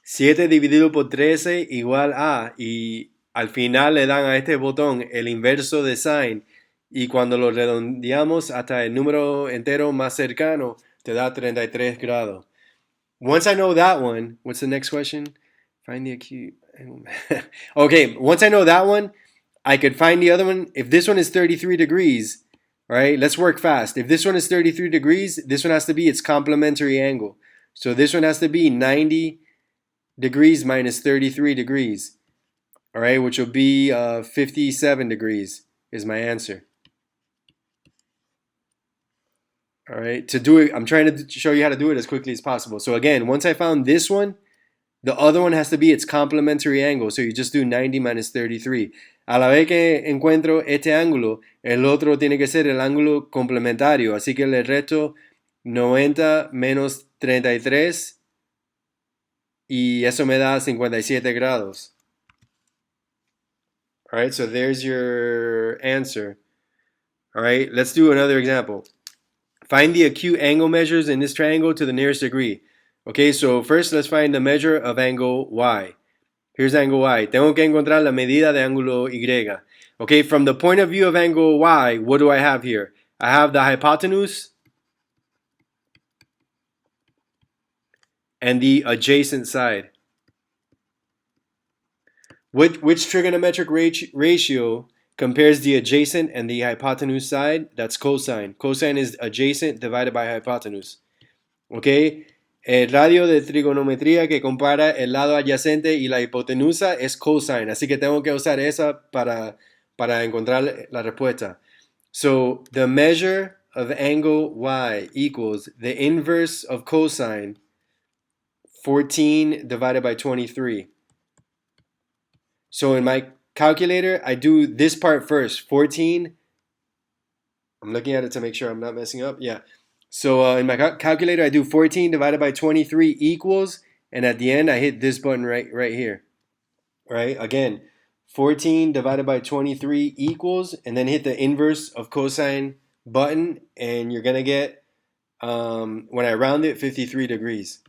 7 dividido por 13 igual a, y al final le dan a este botón el inverso de sine, y cuando lo redondeamos hasta el número entero más cercano, te da 33 grados. Once I know that one, what's the next question? Find the acute. Okay, once I know that one, I could find the other one. If this one is 33 degrees, all right, let's work fast. If this one is 33 degrees, this one has to be its complementary angle. So this one has to be 90 degrees minus 33 degrees, all right, which will be 57 degrees is my answer. All right, to do it, I'm trying to show you how to do it as quickly as possible. So again, once I found this one, the other one has to be its complementary angle. So you just do 90 minus 33. A la vez que encuentro este ángulo, el otro tiene que ser el ángulo complementario. Así que le resto 90 menos 33 y eso me da 57 grados. All right, so there's your answer. All right, let's do another example. Find the acute angle measures in this triangle to the nearest degree. Okay, so first let's find the measure of angle Y. Here's angle Y. Tengo que encontrar la medida de ángulo Y. Okay, from the point of view of angle Y, what do I have here? I have the hypotenuse and the adjacent side. Which trigonometric ratio compares the adjacent and the hypotenuse side? That's cosine. Cosine is adjacent divided by hypotenuse. Okay, el radio de trigonometría que compara el lado adyacente y la hipotenusa es cosine, así que tengo que usar esa para encontrar la respuesta. So the measure of angle Y equals the inverse of cosine, 14 divided by 23. So in my calculator, I do this part first, 14. I'm looking at it to make sure I'm not messing up. Yeah. So in my calculator, I do 14 divided by 23 equals, and at the end, I hit this button right here. All right, again, 14 divided by 23 equals, and then hit the inverse of cosine button, and you're going to get, when I round it, 53 degrees.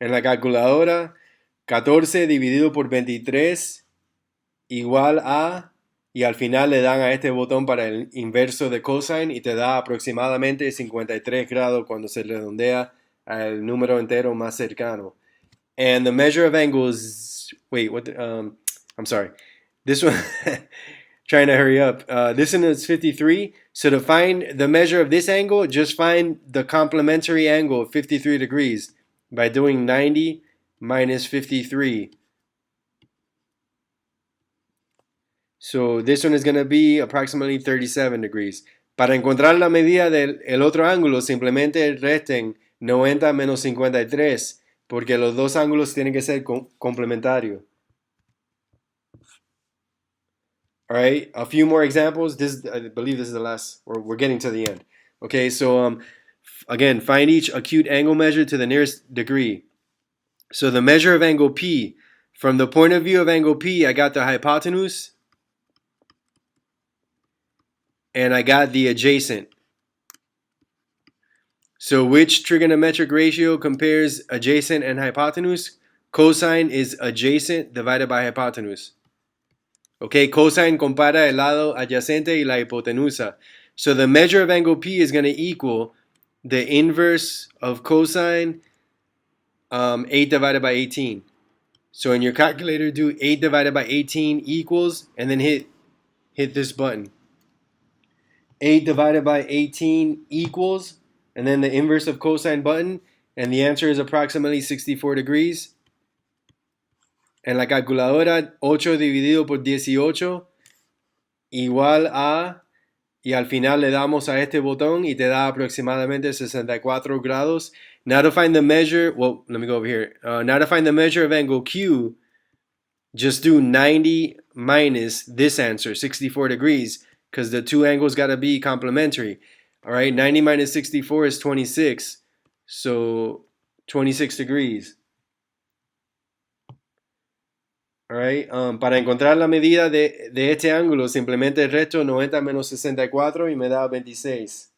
En la calculadora, 14 dividido por 23 igual a, y al final le dan a este botón para el inverso de cosine y te da aproximadamente 53 grados cuando se redondea al número entero más cercano. And the measure of angles, wait, what? I'm sorry. This one, trying to hurry up. This one is 53. So to find the measure of this angle, just find the complementary angle of 53 degrees by doing 90 minus 53. So this one is going to be approximately 37 degrees. Para encontrar la medida del otro ángulo, simplemente resten 90 menos 53, porque los dos ángulos tienen que ser complementarios. All right, a few more examples. I believe this is the last, we're getting to the end. Okay, so Again, find each acute angle measure to the nearest degree. So the measure of angle P, from the point of view of angle P, I got the hypotenuse and I got the adjacent. So which trigonometric ratio compares adjacent and hypotenuse? Cosine is adjacent divided by hypotenuse. Okay, cosine compara el lado adyacente y la hipotenusa. So the measure of angle P is going to equal the inverse of cosine 8 divided by 18. So in your calculator, do 8 divided by 18 equals, and then hit this button. 8 divided by 18 equals, and then the inverse of cosine button, and the answer is approximately 64 degrees. En la calculadora, 8 dividido por 18 igual a, y al final le damos a este botón y te da aproximadamente 64 grados. Now to find the measure, well, let me go over here. Now to find the measure of angle Q, just do 90 minus this answer, 64 degrees, because the two angles got to be complementary. All right, 90 minus 64 is 26, so 26 degrees. All right, para encontrar la medida de este ángulo, simplemente resto 90 menos 64 y me da 26.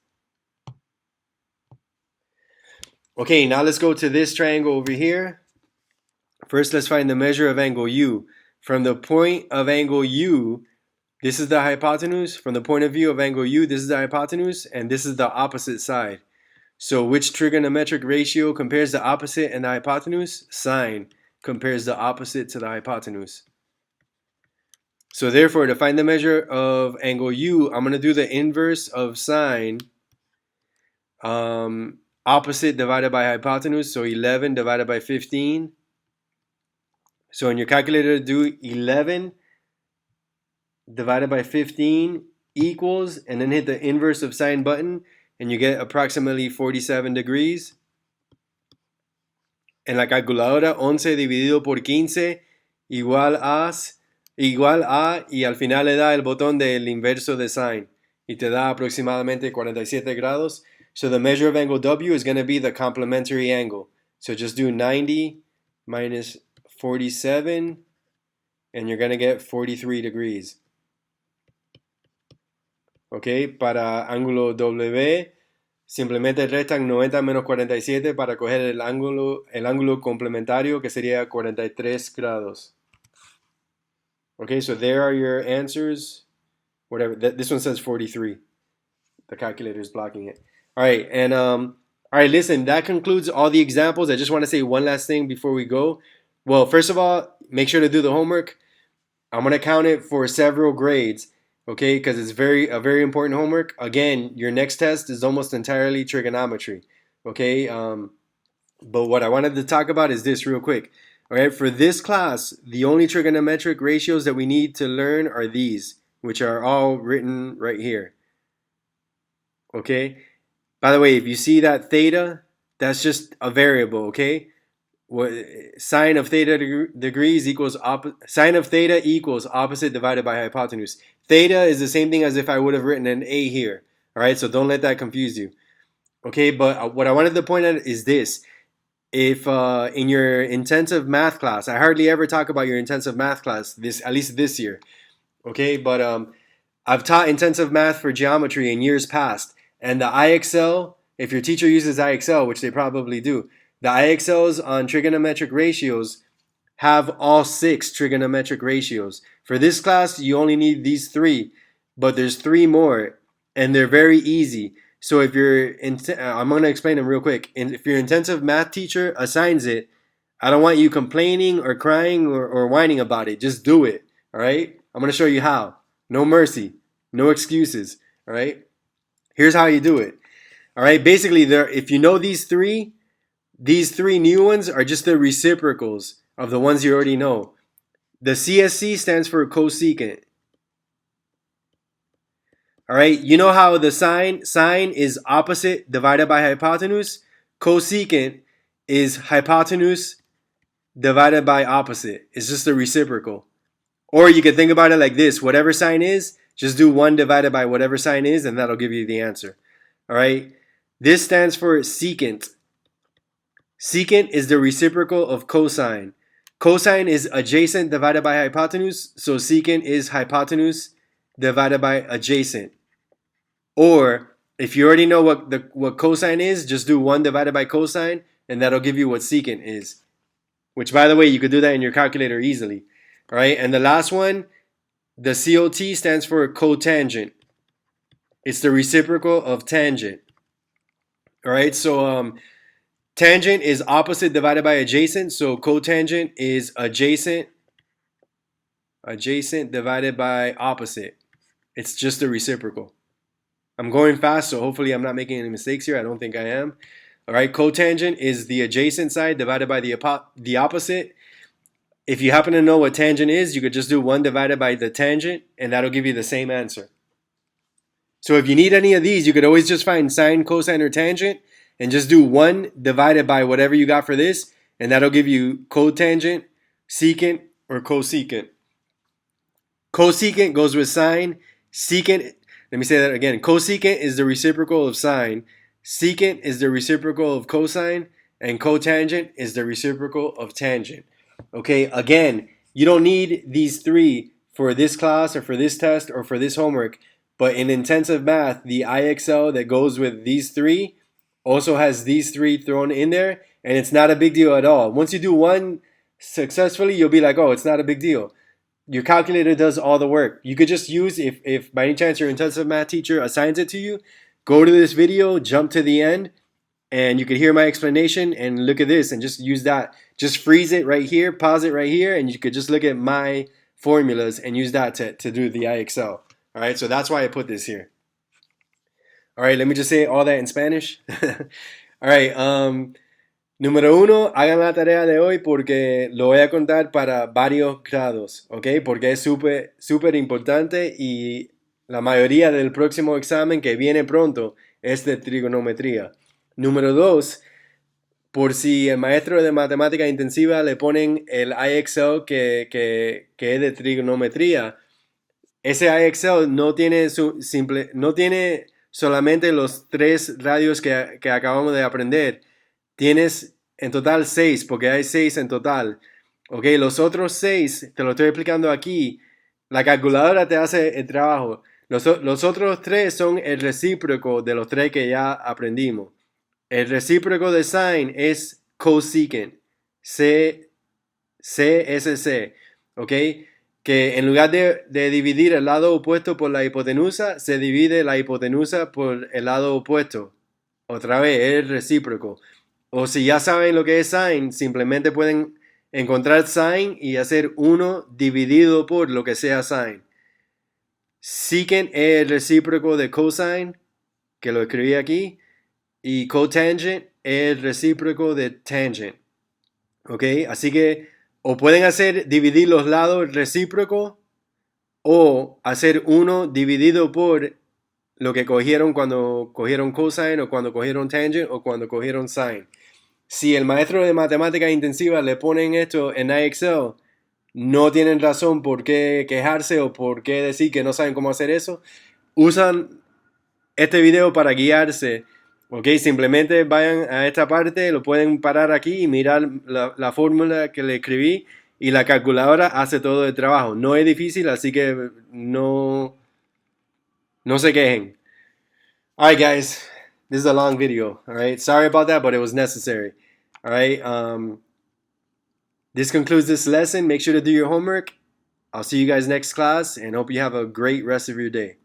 Okay, now let's go to this triangle over here. First, let's find the measure of angle U. From the point of angle U, this is the hypotenuse. From the point of view of angle U, this is the hypotenuse, and this is the opposite side. So which trigonometric ratio compares the opposite and the hypotenuse? Sine compares the opposite to the hypotenuse. So therefore, to find the measure of angle U, I'm going to do the inverse of sine, opposite divided by hypotenuse, so 11 divided by 15. So in your calculator, do 11 divided by 15 equals, and then hit the inverse of sine button, and you get approximately 47 degrees. En la calculadora, 11 dividido por 15 igual a, y al final le da el botón del inverso de sine, y te da aproximadamente 47 grados. So the measure of angle W is going to be the complementary angle. So just do 90 minus 47, and you're going to get 43 degrees. Okay, para ángulo W, simplemente restan 90 menos 47 para coger el ángulo complementario, que sería 43 grados. Okay, so there are your answers. Whatever, this one says 43. The calculator is blocking it. All right, and all right, listen, that concludes all the examples. I just want to say one last thing before we go. Well, first of all, make sure to do the homework. I'm going to count it for several grades, okay, because it's a very important homework. Again, your next test is almost entirely trigonometry, okay? But what I wanted to talk about is this real quick. All right, for this class, the only trigonometric ratios that we need to learn are these, which are all written right here. Okay? By the way, if you see that theta, that's just a variable, okay? What sine of theta degrees equals sine of theta equals opposite divided by hypotenuse. Theta is the same thing as if I would have written an A here. All right, so don't let that confuse you. Okay, but what I wanted to point out is this. If in your intensive math class, I hardly ever talk about your intensive math class, at least this year. Okay, but I've taught intensive math for geometry in years past, and the IXL, if your teacher uses IXL, which they probably do, the IXLs on trigonometric ratios have all 6 trigonometric ratios. For this class, you only need these 3, but there's 3 more, and they're very easy. So if I'm going to explain them real quick. And if your intensive math teacher assigns it, I don't want you complaining or crying or whining about it. Just do it, all right? I'm going to show you how. No mercy, no excuses, all right? Here's how you do it, all right? Basically, if you know these 3 new ones are just the reciprocals of the ones you already know. The CSC stands for cosecant. All right, you know how the sine is opposite divided by hypotenuse? Cosecant is hypotenuse divided by opposite. It's just a reciprocal. Or you can think about it like this. Whatever sine is, just do 1 divided by whatever sine is, and that'll give you the answer. All right? This stands for secant. Secant is the reciprocal of cosine. Cosine is adjacent divided by hypotenuse, so secant is hypotenuse divided by adjacent. Or if you already know what cosine is, just do 1 divided by cosine, and that'll give you what secant is. Which, by the way, you could do that in your calculator easily. All right, and the last one, the COT stands for cotangent. It's the reciprocal of tangent. All right, so tangent is opposite divided by adjacent, so cotangent is adjacent divided by opposite. It's just the reciprocal. I'm going fast, so hopefully I'm not making any mistakes here. I don't think I am. All right, cotangent is the adjacent side divided by the opposite. If you happen to know what tangent is, you could just do 1 divided by the tangent, and that'll give you the same answer. So if you need any of these, you could always just find sine, cosine, or tangent, and just do 1 divided by whatever you got for this, and that'll give you cotangent, secant, or cosecant. Cosecant goes with sine. Secant, let me say that again. Cosecant is the reciprocal of sine. Secant is the reciprocal of cosine. And cotangent is the reciprocal of tangent. Okay, again, you don't need these 3 for this class or for this test or for this homework. But in intensive math, the IXL that goes with these 3 also has these 3 thrown in there. And it's not a big deal at all. Once you do one successfully, you'll be like, oh, it's not a big deal. Your calculator does all the work. You could just use, if by any chance your intensive math teacher assigns it to you, go to this video, jump to the end, and you could hear my explanation and look at this and just use that. Just freeze it right here, pause it right here, and you could just look at my formulas and use that to do the IXL. All right, so that's why I put this here. All right, let me just say all that in Spanish. All right, número 1, hagan la tarea de hoy porque lo voy a contar para varios grados, ¿ok? Porque es súper importante y la mayoría del próximo examen que viene pronto es de trigonometría. Número 2, por si el maestro de matemática intensiva le ponen el IXL que es de trigonometría, ese IXL no tiene solamente los 3 radios que acabamos de aprender. Tienes en total 6, porque hay 6 en total. Ok, los otros 6, te lo estoy explicando aquí. La calculadora te hace el trabajo. Los otros 3 son el recíproco de los 3 que ya aprendimos. El recíproco de sine es cosecant. CSC. Ok, que en lugar de dividir el lado opuesto por la hipotenusa, se divide la hipotenusa por el lado opuesto. Otra vez, es el recíproco. O si ya saben lo que es sine, simplemente pueden encontrar sine y hacer 1 dividido por lo que sea sine. Secant es el recíproco de cosine, que lo escribí aquí. Y cotangent es el recíproco de tangent. ¿Ok? Así que o pueden dividir los lados recíprocos o hacer 1 dividido por lo que cogieron cuando cogieron cosine o cuando cogieron tangent o cuando cogieron sine. Si el maestro de matemática intensiva le ponen esto en IXL, no tienen razón por qué quejarse o por qué decir que no saben cómo hacer eso. Usan este video para guiarse. Ok, simplemente vayan a esta parte, lo pueden parar aquí y mirar la fórmula que le escribí y la calculadora hace todo el trabajo. No es difícil, así que no se quejen. Alright guys, this is a long video. Alright, sorry about that, but it was necessary. Alright, this concludes this lesson. Make sure to do your homework. I'll see you guys next class and hope you have a great rest of your day.